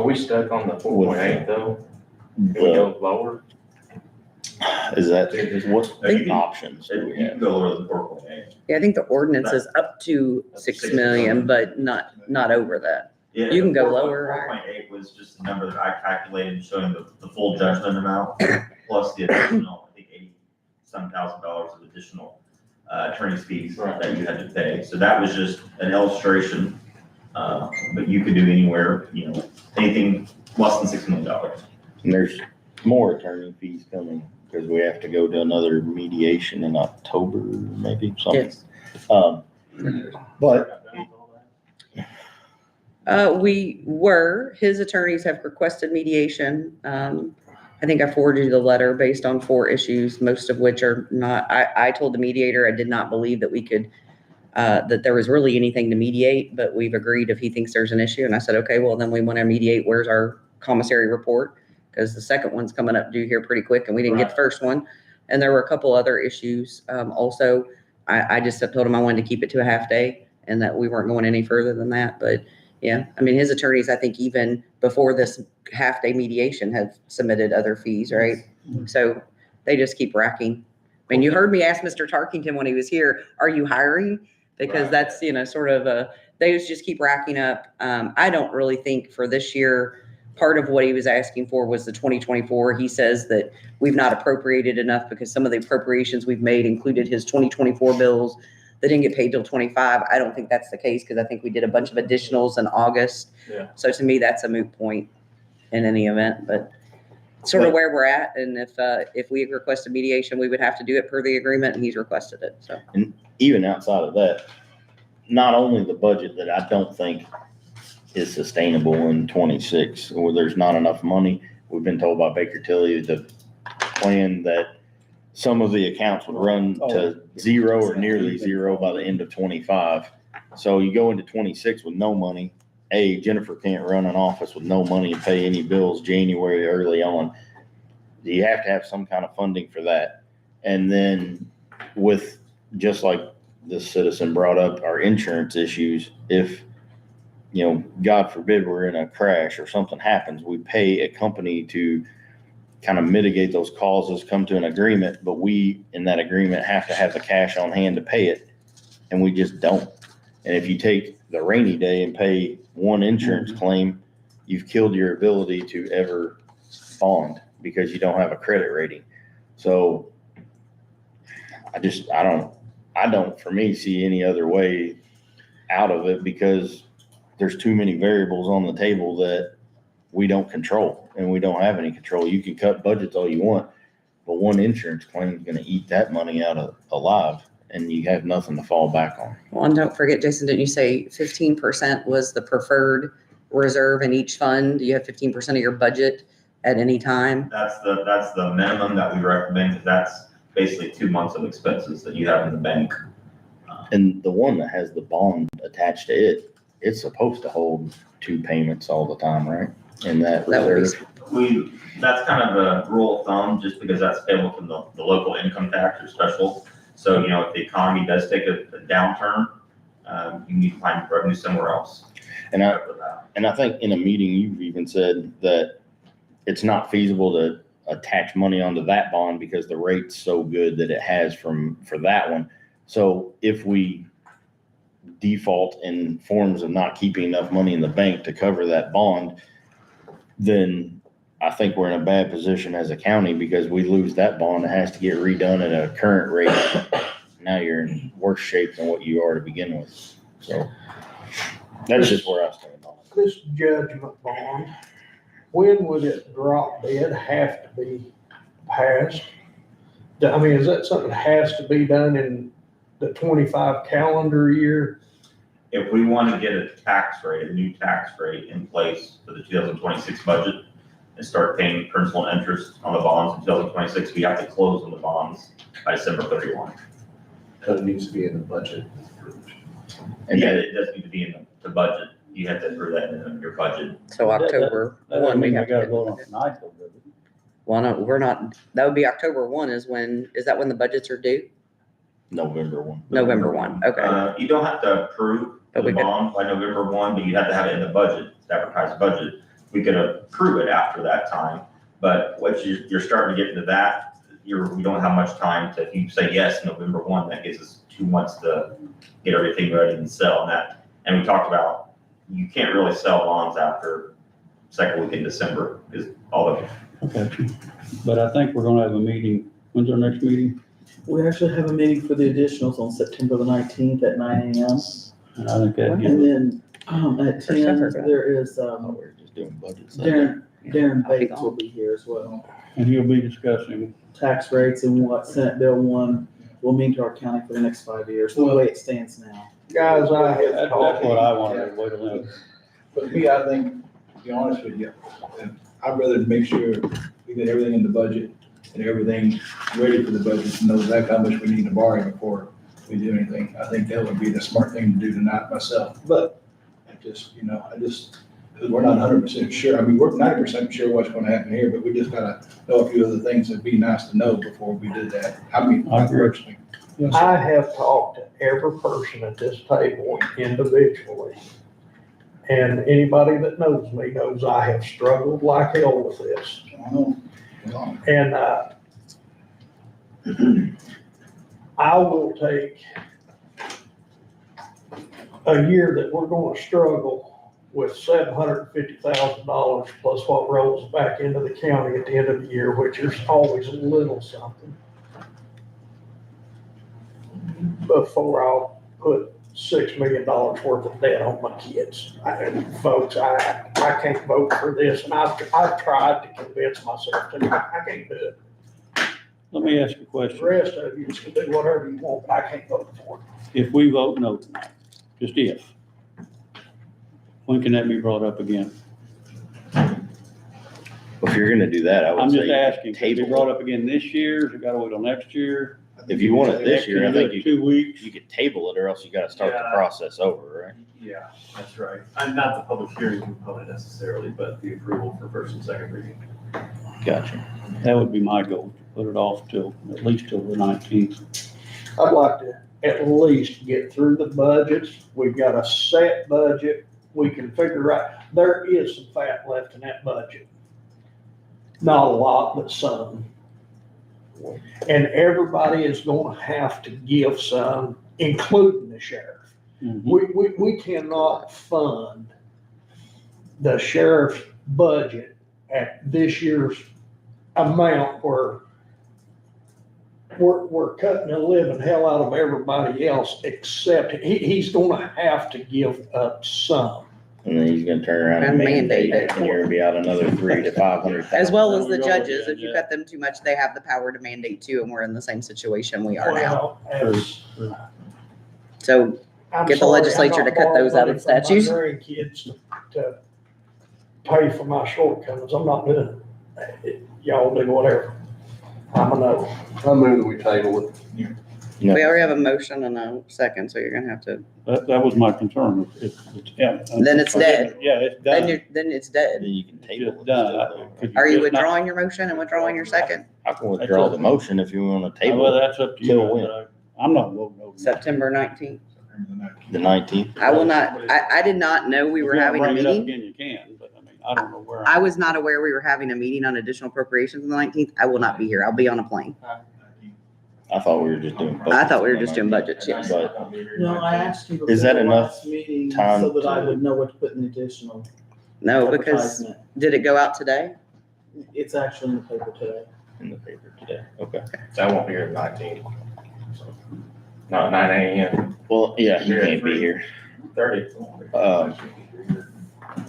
we stuck on the 4.8 though? Can we go lower? Is that, what You can- options do we You can have? go lower than 4.8. Yeah, I think the ordinance is up to 6 million, but not over that. Yeah, You can go 4.8 lower. 4.8 was just the number that I calculated showing the full judgment amount plus the additional, I think $80-some thousand of additional attorney's fees that you had to pay. So that was just an illustration. But you could do anywhere, anything less than $6 million. And there's more attorney fees coming because we have to go to another mediation in October, maybe something. Yes. But His attorneys have requested mediation. I think I forwarded you the letter based on 4 issues, most of which are not, I told the mediator I did not believe that we could, that there was really anything to mediate, but we've agreed if he thinks there's an issue. And I said, okay, well, then we want to mediate. Where's our commissary report? Because the second one's coming up due here pretty quick and we didn't get the first one. And there were a couple other issues. Also, I just told him I wanted to keep it to a half day and that we weren't going any further than that. But yeah, I mean, his attorneys, I think even before this half day mediation have submitted other fees, right? So they just keep racking. I mean, you heard me ask Mr. Tarkington when he was here, are you hiring? Because that's, sort of they just keep racking up. I don't really think for this year, part of what he was asking for was the 2024. He says that we've not appropriated enough because some of the appropriations we've made included his 2024 bills that didn't get paid till 25. I don't think that's the case because I think we did a bunch of additionals in August. Yeah. So to me, that's a moot point in any event, but sort of where we're at. And if we requested mediation, we would have to do it per the agreement and he's requested it. So. And even outside of that, not only the budget that I don't think is sustainable in 26, or there's not enough money. We've been told by Baker Tilly the plan that some of the accounts would run to 0 or nearly 0 by the end of 25. So you go into 26 with no money. Jennifer can't run an office with no money and pay any bills January early on. You have to have some kind of funding for that. And then with, just like this citizen brought up, our insurance issues, if God forbid we're in a crash or something happens, we pay a company to kind of mitigate those causes, come to an agreement, but we, in that agreement, have to have the cash on hand to pay it, and we just don't. And if you take the rainy day and pay one insurance claim, you've killed your ability to ever bond because you don't have a credit rating. So I don't, for me, see any other way out of it because there's too many variables on the table that we don't control and we don't have any control. You can cut budgets all you want, but one insurance claim is going to eat that money out of alive and you have nothing to fall back on. Well, and don't forget, Jason, didn't you say 15% was the preferred reserve in each fund? You have 15% of your budget at any time? That's the minimum that we recommend, because that's basically 2 months of expenses that you have in the bank. And the one that has the bond attached to it, it's supposed to hold 2 payments all the time, right? And that That would be reserve. That's kind of a rule of thumb, just because that's payable from the local income tax or special. So, if the economy does take a downturn, you need to find revenue somewhere else. And I think in a meeting, you've even said that it's not feasible to attach money onto that bond because the rate's so good that it has for that one. So if we default in forms of not keeping enough money in the bank to cover that bond, then I think we're in a bad position as a county because we lose that bond. It has to get redone at a current rate. Now you're in worse shape than what you are to begin with. So that's just where I stand on it. This judgment bond, when would it drop dead have to be passed? I mean, is that something that has to be done in the 25 calendar year. If we want to get a tax rate, a new tax rate in place for the 2026 budget and start paying principal and interest on the bonds in 2026, we have to close on the bonds by December 31. Because it needs to be in the budget. And yeah, it does need to be in the budget. You have to approve that in your budget. So October That doesn't 1, we mean we have gotta to. vote on it tonight, though, does it? Well, no, we're not, that would be October 1 is that when the budgets are due? November 1. November 1, okay. You don't have to approve But the we could- bond by November 1, but you have to have it in the budget, to advertise the budget. We could approve it after that time, but what you're starting to get into that, we don't have much time to, if you say yes, November 1, that gives us 2 months to get everything ready and sell and that. And we talked about, you can't really sell bonds after second week in December, is all the Okay. But I think we're gonna have a meeting. When's our next meeting? We actually have a meeting for the additionals on September the 19th at 9 a.m. And I think that And gives, then, at 10, there is, We're just doing budgets. Darren I'll be Bates will be here as well. and he'll be discussing, Tax rates and what Senate Bill 1 will mean to our county for the next 5 years, the way it stands now. Guys, I have that's talked. what I wanted, wait a minute. But me, I think, to be honest with you, I'd rather make sure we get everything in the budget and everything ready for the budget and know exactly how much we need to borrow before we do anything. I think that would be the smart thing to do tonight myself, but because we're not 100% sure. I mean, we're 90% sure what's gonna happen here, but we just gotta know a few other things that'd be nice to know before we did that. I mean, I agree. personally. I have talked to every person at this table individually. And anybody that knows me knows I have struggled like hell with this. I know. And, I will take a year that we're gonna struggle with $750,000 plus what rolls back into the county at the end of the year, which is always a little something. Before I'll put $6 million worth of debt on my kids. Folks, I can't vote for this, and I've tried to convince myself that I can't do it. Let me ask you a The question. rest of you can do whatever you want, but I can't vote for it. If we vote no tonight, just if, when can that be brought up again? If you're gonna do that, I I'm would just say asking, can it be table brought it. up again this year? Has it gotta wait till next year? If you want it this year, I Can you think do it you 2 weeks? could table it, or else you gotta start the Yeah. process over, right? Yeah, that's right. And not the public hearing component necessarily, but the approval for first and second reading. Gotcha. That would be my goal, to put it off till, at least till the 19th. I'd like to at least get through the budgets. We've got a set budget. We can figure out, there is some fat left in that budget. Not a lot, but some. And everybody is gonna have to give some, including the sheriff. Mhm. We cannot fund the sheriff's budget at this year's amount where we're cutting the living hell out of everybody else except he's gonna have to give up some. And then he's gonna turn around and And mandate mandate it, it. and you're gonna be out another 300,000 to 500,000. As well as the Yeah, judges, if you yeah. cut them too much, they have the power to mandate too, and we're in the same situation we are now. Well, as- So I'm Get the sorry, I'm legislature not to cut those out borrowing of money statutes. from my grandkids to pay for my shortcomings. I'm not doing it. Y'all do whatever. I'm a no. I move that we table it. No. we already have a motion and a second, so you're gonna have to, That was my concern. Yeah. Then it's dead. Yeah, it's then done. then it's dead. Then you can It's table just it. done. Could Are you just not- withdrawing your motion and withdrawing your second? I can withdraw the motion if you wanna Well, table it, that's up to you. Till when? but I'm not voting no. September 19th. the 19th. I will not, I did not know we were If you having a wanna bring it up meeting. again, you can, but I mean, I don't know where. I was not aware we were having a meeting on additional appropriations on the 19th. I will not be here. I'll be on a plane. I thought we were just doing. I thought we were just doing budgets, yes. But No, I asked you. Is that before the enough last meeting time so that I to- would know what to put in the additional No, because, advertisement. did it go out today? It's actually in the paper today. in the paper today, okay. So I won't be here at 19. Not 9 a.m. Well, yeah, you Here at can't be 3. here. 30.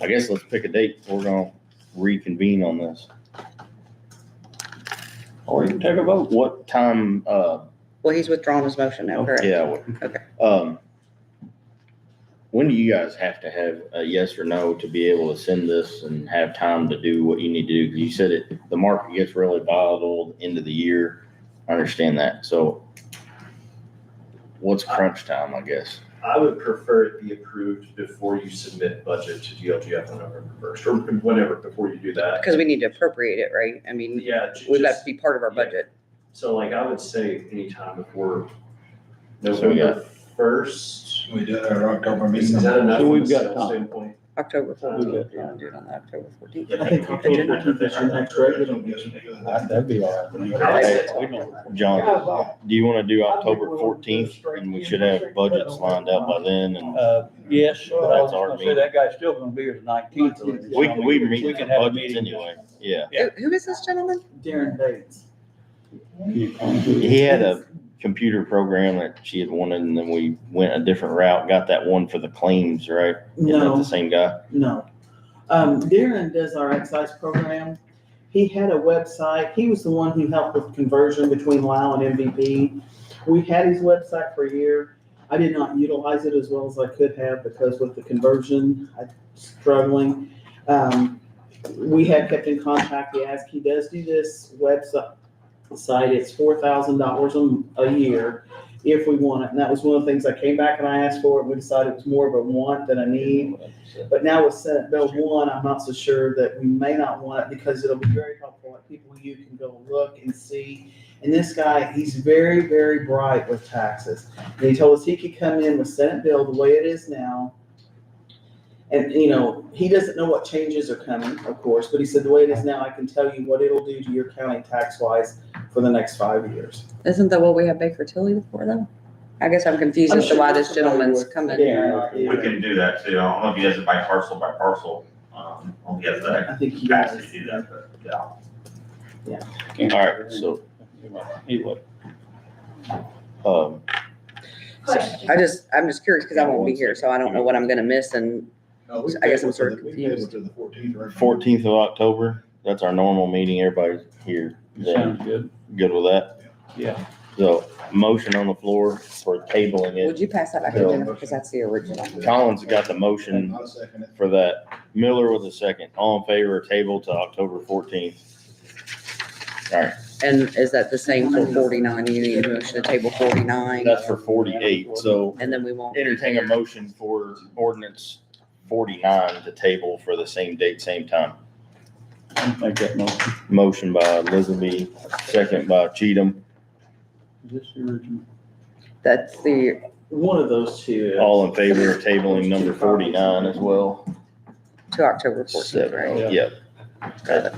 I guess let's pick a date. We're gonna reconvene on this. Or you can take a vote. What time, Well, he's withdrawn his motion now, correct? Yeah. Okay. When do you guys have to have a yes or no to be able to send this and have time to do what you need to do? Because you said the market gets really volatile at the end of the year. I understand that. So what's crunch time, I guess? I would prefer it be approved before you submit budget to DLGF on November 1st, or whenever, before you do that. Because we need to appropriate it, right? I mean, Yeah. we've got to just- be part of our yeah. budget. So like, I would say anytime before So we got- November 1st. We do our October meeting. Is that enough So from we've a got sales time. standpoint? October 14th. We've got You want to do it on the October 14th? I think October 14th is your next regular meeting. That'd be all right. Hey, We don't- John, do you want to do October 14th? And we should have budgets lined up by then and Yes, but I was That's our gonna say meeting. that guy's still gonna be here the 19th. we meet We the can have a budgets meeting. anyway. Yeah. Who is this gentleman? Darren Bates. He had a computer program that she had wanted and then we went a different route, got that one for the claims, right? Isn't that No. the same guy? No. Darren does our excise program. He had a website. He was the one who helped with conversion between WOW and MVP. We had his website for a year. I did not utilize it as well as I could have because with the conversion, I'm struggling. We had kept in contact. He asked, he does do this website. It's $4,000 a year if we want it. And that was one of the things I came back and I asked for, and we decided it was more of a want than a need. But now with Senate Bill 1, I'm not so sure that we may not want it because it'll be very helpful. Like people, you can go look and see. And this guy, he's very, very bright with taxes. And he told us he could come in with Senate Bill the way it is now. And, you know, he doesn't know what changes are coming, of course, but he said the way it is now, I can tell you what it'll do to your county tax-wise for the next 5 years. Isn't that what we have Baker Tilly for though? I guess I'm confused as to why this gentleman's coming. We can do that too. I don't know if he does it by parcel. I'll get that I think he capacity does. to do that, but yeah. All right, so, Anyway, Question. I'm just curious because I won't be here, so I don't know what I'm gonna miss and I guess I'm sort of confused. To the 14th, right? 14th of October, that's our normal meeting. Everybody's here. sounds good. Good with that? Yeah. So, motion on the floor for tabling it. Would you pass that back to Jennifer because that's the original? Collins got the motion I'll second it. for that. Miller with a second. All in favor of table to October 14th? All right, And is that the same for 49? You need a motion to table 49 that's for 48. So and then we won't. entertain a motion for ordinance 49 to table for the same date, same time. I'll make that motion. Motion by Elizabeth, second by Cheatham. Is this the original? That's the, One of those two. All in favor of tabling number 49 as well? to October 14th, right? Yep. Got it.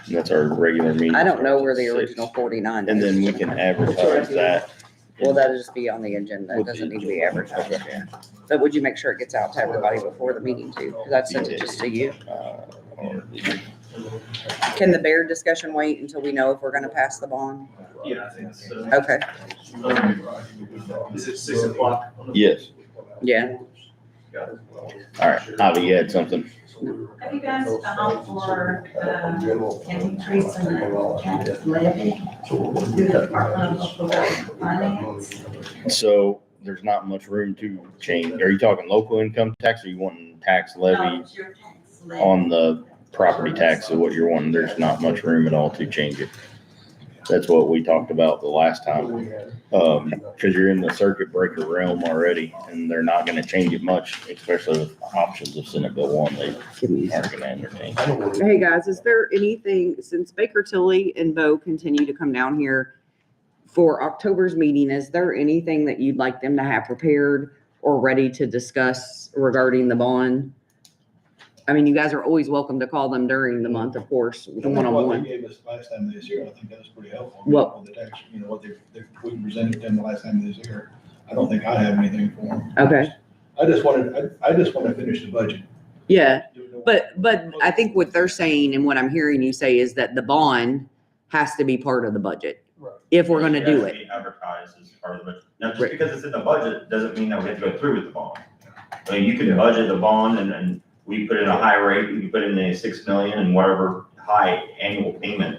And that's our regular meeting. I don't know where the Six. original 49 And is. then we can advertise that. Well, that'll just be on the agenda. It doesn't need to be advertised. Yeah. But would you make sure it gets out to everybody before the meeting too? Because I'd send it just to you. Can the bear discussion wait until we know if we're gonna pass the bond? Yeah, I think so. Okay, Is it 6 o'clock? Yes. yeah. Got it. All right. Javi, you had something? Have you guys gone for, an increase in the tax levy through the Department of Local Finance? So there's not much room to change. Are you talking local income tax or you wanting tax No, levy it's your tax levy. on the property tax of what you're wanting? There's not much room at all to change it. That's what we talked about the last time. Cause you're in the circuit breaker realm already and they're not gonna change it much, especially with options of Senate Bill 1. They aren't gonna entertain. Hey, guys, is there anything, since Baker Tilly and Bo continue to come down here for October's meeting, is there anything that you'd like them to have prepared or ready to discuss regarding the bond? I mean, you guys are always welcome to call them during the month, of course, the I think one-on-one. What they gave us last time this year, I think that was pretty helpful. What? The tax, you know, what we presented to them the last time this year. I don't think I have anything for them. Okay, I just want to finish the budget. yeah, but I think what they're saying and what I'm hearing you say is that the bond has to be part of the budget. Right. If we're gonna do has to it. be advertised as part of the budget. Now, just Right. because it's in the budget, doesn't mean that we have to go through with the bond. I mean, you can budget the bond and we put in a high rate, we can put in the 6 million and whatever high annual payment.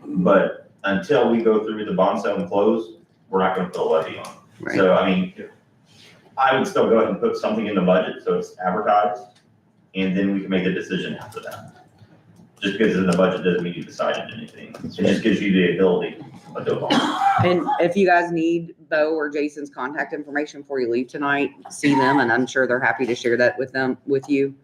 But until we go through the bond sale and close, we're not gonna put a levy on. Right. So, I mean, I would still go ahead and put something in the budget, so it's advertised, and then we can make a decision after that. Just because in the budget doesn't mean you decided anything. It just gives you the ability to do it. And if you guys need Bo or Jason's contact information before you leave tonight, see them, and I'm sure they're happy to share that with you.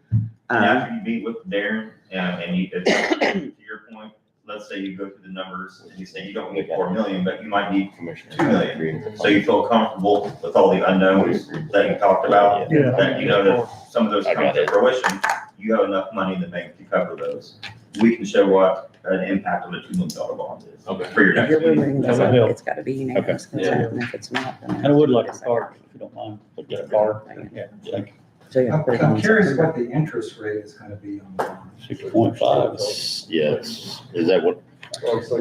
And after you meet with Darren, and you, to your point, let's say you go through the numbers and you say you don't need 4 million, but you might need 2 million. So you feel comfortable with all the unknowns that you talked about, Yeah. that you know that some of those come to fruition, you have enough money in the bank to cover those. We can show what an impact on the $2 million bond is for your If next you're meeting. bringing this up, it's gotta be unanimous Okay. consent, and if it's not, then. And I would like a card, if you don't mind. But get a card. Yeah, thank you. So, yeah, put it on I'm curious September. what the interest rate is gonna be on the bond. 6.5. Yes, is that what,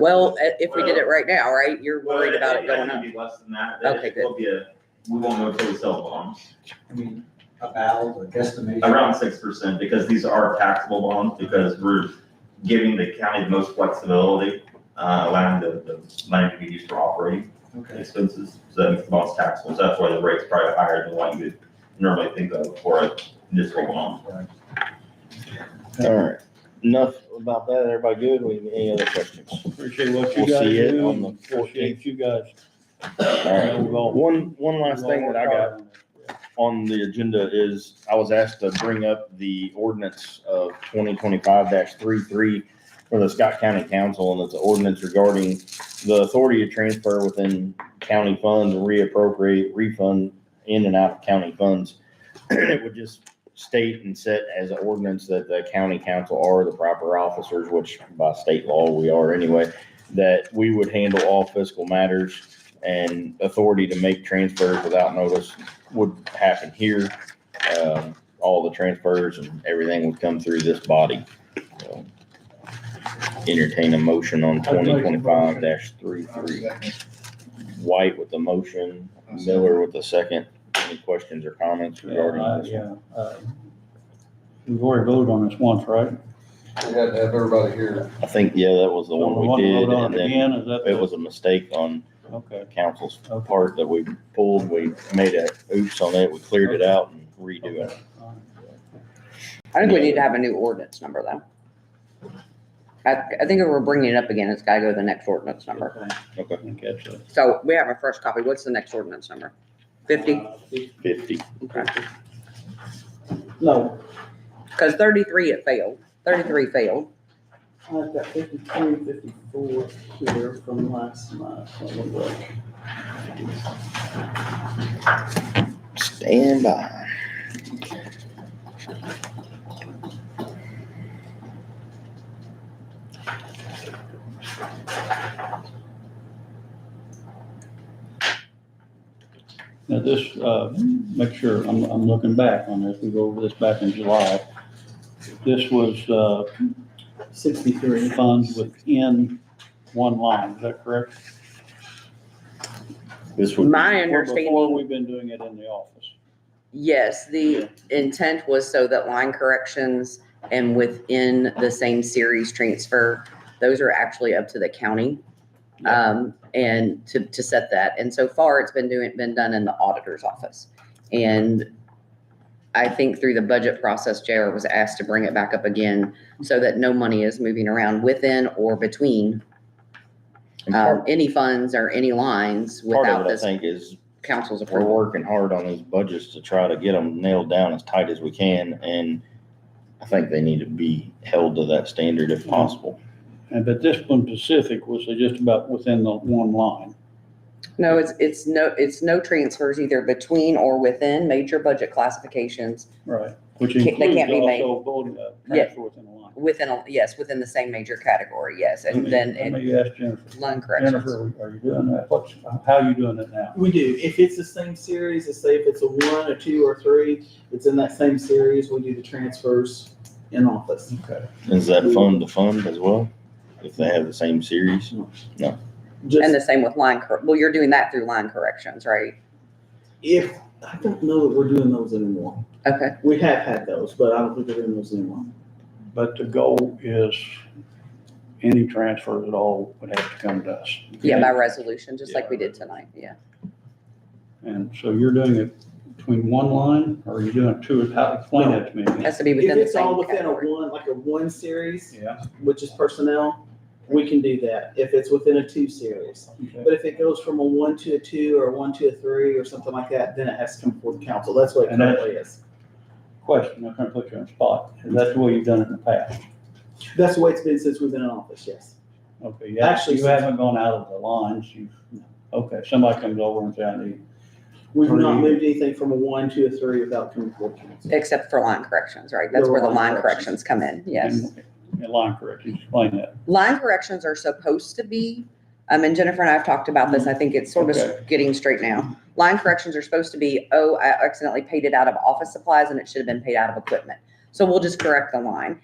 Well, if we did it right now, right, you're worried about it going I up. think it'll be less than that. Okay, It will be we won't know until we sell the bonds. I mean, about a guesstimation. Around 6%, because these are taxable bonds, because we're giving the county the most flexibility, allowing the money to be used for operating Okay. expenses. So that makes the bonds taxable. So that's why the rate's probably higher than what you would normally think of for a municipal bond. all right, enough about that, everybody good, any other questions? Appreciate what you We'll guys see it do. on the Appreciate you guys. All right, one last thing that I got on the agenda is I was asked to bring up the ordinance of 2025-33 for the Scott County Council, and it's an ordinance regarding the authority to transfer within county funds and reappropriate, refund in and out of county funds. It would just state and set as an ordinance that the county council are the proper officers, which by state law we are anyway, that we would handle all fiscal matters, and authority to make transfers without notice would happen here. All the transfers and everything would come through this body. So, entertain a motion on 2025-33. White with the motion, Miller with the second. Any questions or comments regarding this? We've already voted on this once, right? We had to have everybody here. I think, yeah, that was the one we did, Vote on and it then again, is that? it was a mistake on Okay. council's part that we pulled. We made a oops on it. We cleared it out and redo it. I think we need to have a new ordinance number, though. I think if we're bringing it up again, it's gotta go to the next ordinance number. Okay. I think that's it. So we have a fresh copy. What's the next ordinance number? 50? 50. Okay. No, Because 33, it failed. 33 failed. I've got 53, 54 here from last month. Let me look. Stand by. Now this, make sure, I'm looking back on this, we go over this back in July. This was, 63. funds within one line, is that correct? This would. My Or Before understanding, we've been doing it in the office. yes, the intent was so that line corrections and within the same series transfer, those are actually up to the county. And to set that. And so far, it's been done in the auditor's office. And I think through the budget process, JR was asked to bring it back up again so that no money is moving around within or between any funds or any lines Part without of it, I this think, is council's we're approval. working hard on these budgets to try to get them nailed down as tight as we can, and I think they need to be held to that standard if possible. And but this one Pacific was just about within the one line. No, it's no transfers either between or within major budget classifications Right. Which They includes can't be made. also voting, Yeah. transfer within the line. within the same major category, yes. And then Let in me ask Jennifer. line corrections. Jennifer, are you doing that? How are you doing it now? We do. If it's the same series, let's say if it's a 1, a 2, or 3, it's in that same series, we do the transfers in office. Okay. Is that fund to fund as well? If they have the same series? And Just the same with well, you're doing that through line corrections, right? if, I don't know that we're doing those anymore. Okay. We have had those, but I don't think we're doing those anymore. But the goal is any transfers at all would have to come to us. Yeah, by resolution, just like we did tonight, yeah. And so you're doing it between one line, or are you doing two? How, explain that to me. Has to be If within the it's all same within a category. one, like a one series, Yeah. which is personnel, we can do that, if it's within a two series. Okay. But if it goes from a 1 to a 2 or a 1 to a 3 or something like that, then it has to come before the council. That's what it And that's- currently is. Question, I'm trying to put you on the spot. Is that the way you've done it in the past? That's the way it's been since we've been in office, yes. Okay, yeah, Actually, you haven't gone out of the lines, okay, somebody comes over and says, I need, We've not Three. moved anything from a 1 to a 3 without coming before council. Except for line corrections, right? That's where the line corrections come in, yes. and line corrections, explain that. Line corrections are supposed to be, and Jennifer and I have talked about this, I think it's sort Okay. of getting straight now. Line corrections are supposed to be, oh, I accidentally paid it out of office supplies and it should have been paid out of equipment. So we'll just correct the line.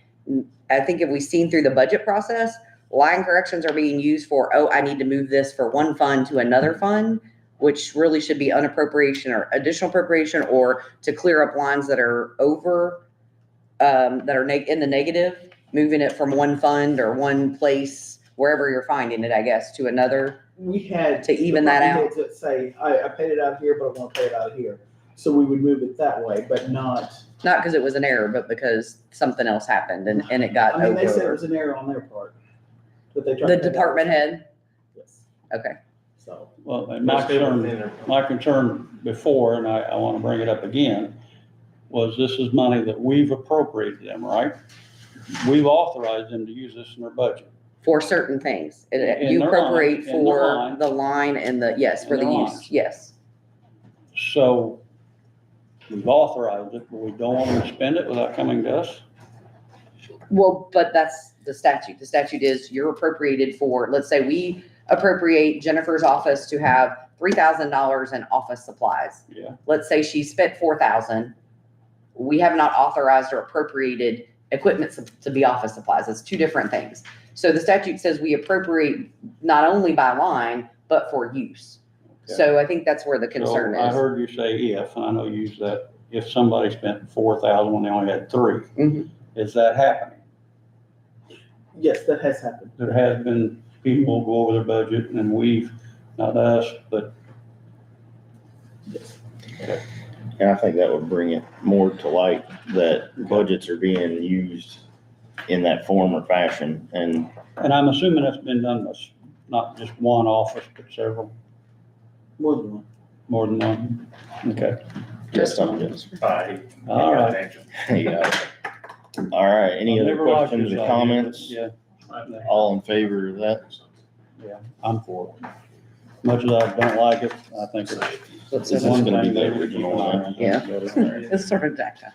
I think if we've seen through the budget process, line corrections are being used for, oh, I need to move this for one fund to another fund, which really should be unappropriation or additional appropriation, or to clear up lines that are over, that are in the negative, moving it from one fund or one place, wherever you're finding it, I guess, to another. We had. To even that out? department heads that say, I paid it out of here, but I want to pay it out of here. So we would move it that way, but not, Not because it was an error, but because something else happened and it got I mean, they said it over. was an error on their part. That they tried. The to pay it out. department head, Yes, okay. so. Well, and my concern before, and I want to bring it up again, was this is money that we've appropriated them, right? We've authorized them to use this in their budget. For certain things. In You their appropriate line, in their for line. the line and the, yes, for In the their use, lines. yes. So we've authorized it, but we don't want them to spend it without coming to us? Well, but that's the statute. The statute is you're appropriated for, let's say we appropriate Jennifer's office to have $3,000 in office supplies. Yeah. Let's say she spent 4,000. We have not authorized or appropriated equipment to be office supplies. It's two different things. So the statute says we appropriate not only by line, but for use. So I think that's where the concern So I is. heard you say if, and I know you used that, if somebody spent 4,000 when they only had 3, Mhm. is that happening? Yes, that has happened. There has been people go over their budget and we've, not us, but And I think that would bring it more to light that budgets are being used in that form or fashion. And I'm assuming that's been done with not just one office, but several, More than one. more than one. Okay. Just something else. All right. Yeah. All right, any I've other never liked questions this or idea, but comments? Yeah, All in favor of that? yeah, I'm for it. Much as I don't like it, I think it's. This is one gonna be thing the that we original keep an eye one. on. Yeah. It's sort of jacked up.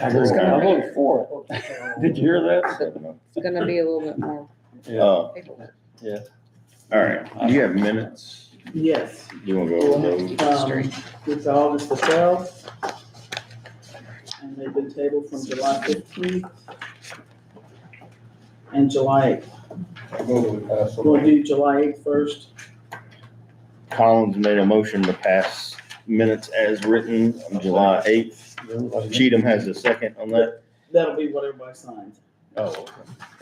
I voted for it. Did you hear that? It's gonna be a little bit more. Oh, paperwork. all right. Do you have minutes? Yes. You wanna go over those? It's August the 12th. And they've been tabled from July 15th. And July 8th. We'll do July 8th first. Collins made a motion to pass minutes as written on July 8th. Cheatham has a second on that. That'll be what everybody signs. Oh,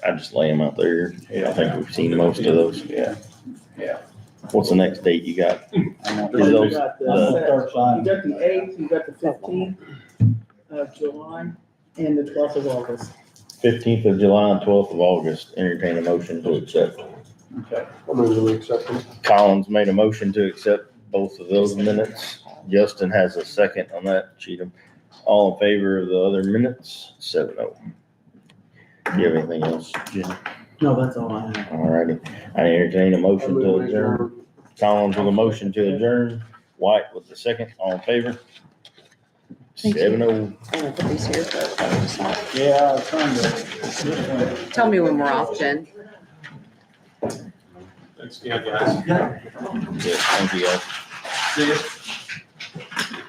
I just lay them out there. I think we've seen most of those. Yeah. What's the next date you got? I want Is You those got I'm gonna the start signing. 8th, you got the 15th of July, and the 12th of August. 15th of July and 12th of August? Entertain a motion to accept. Okay. I'm really accepting. Collins made a motion to accept both of those minutes. Justin has a second on that. Cheatham. All in favor of the other minutes? 7-0. Do you have anything else, Jim? No, that's all I have. All righty. I entertain a motion to adjourn. Collins with a motion to adjourn. White with the second. All in favor? Thank you. 7-0. I'm gonna put these here for everybody to sign. Yeah, I was trying to, this one. Tell me when we're off, Jen. Thanks again, guys. Yeah, thank you guys. See you.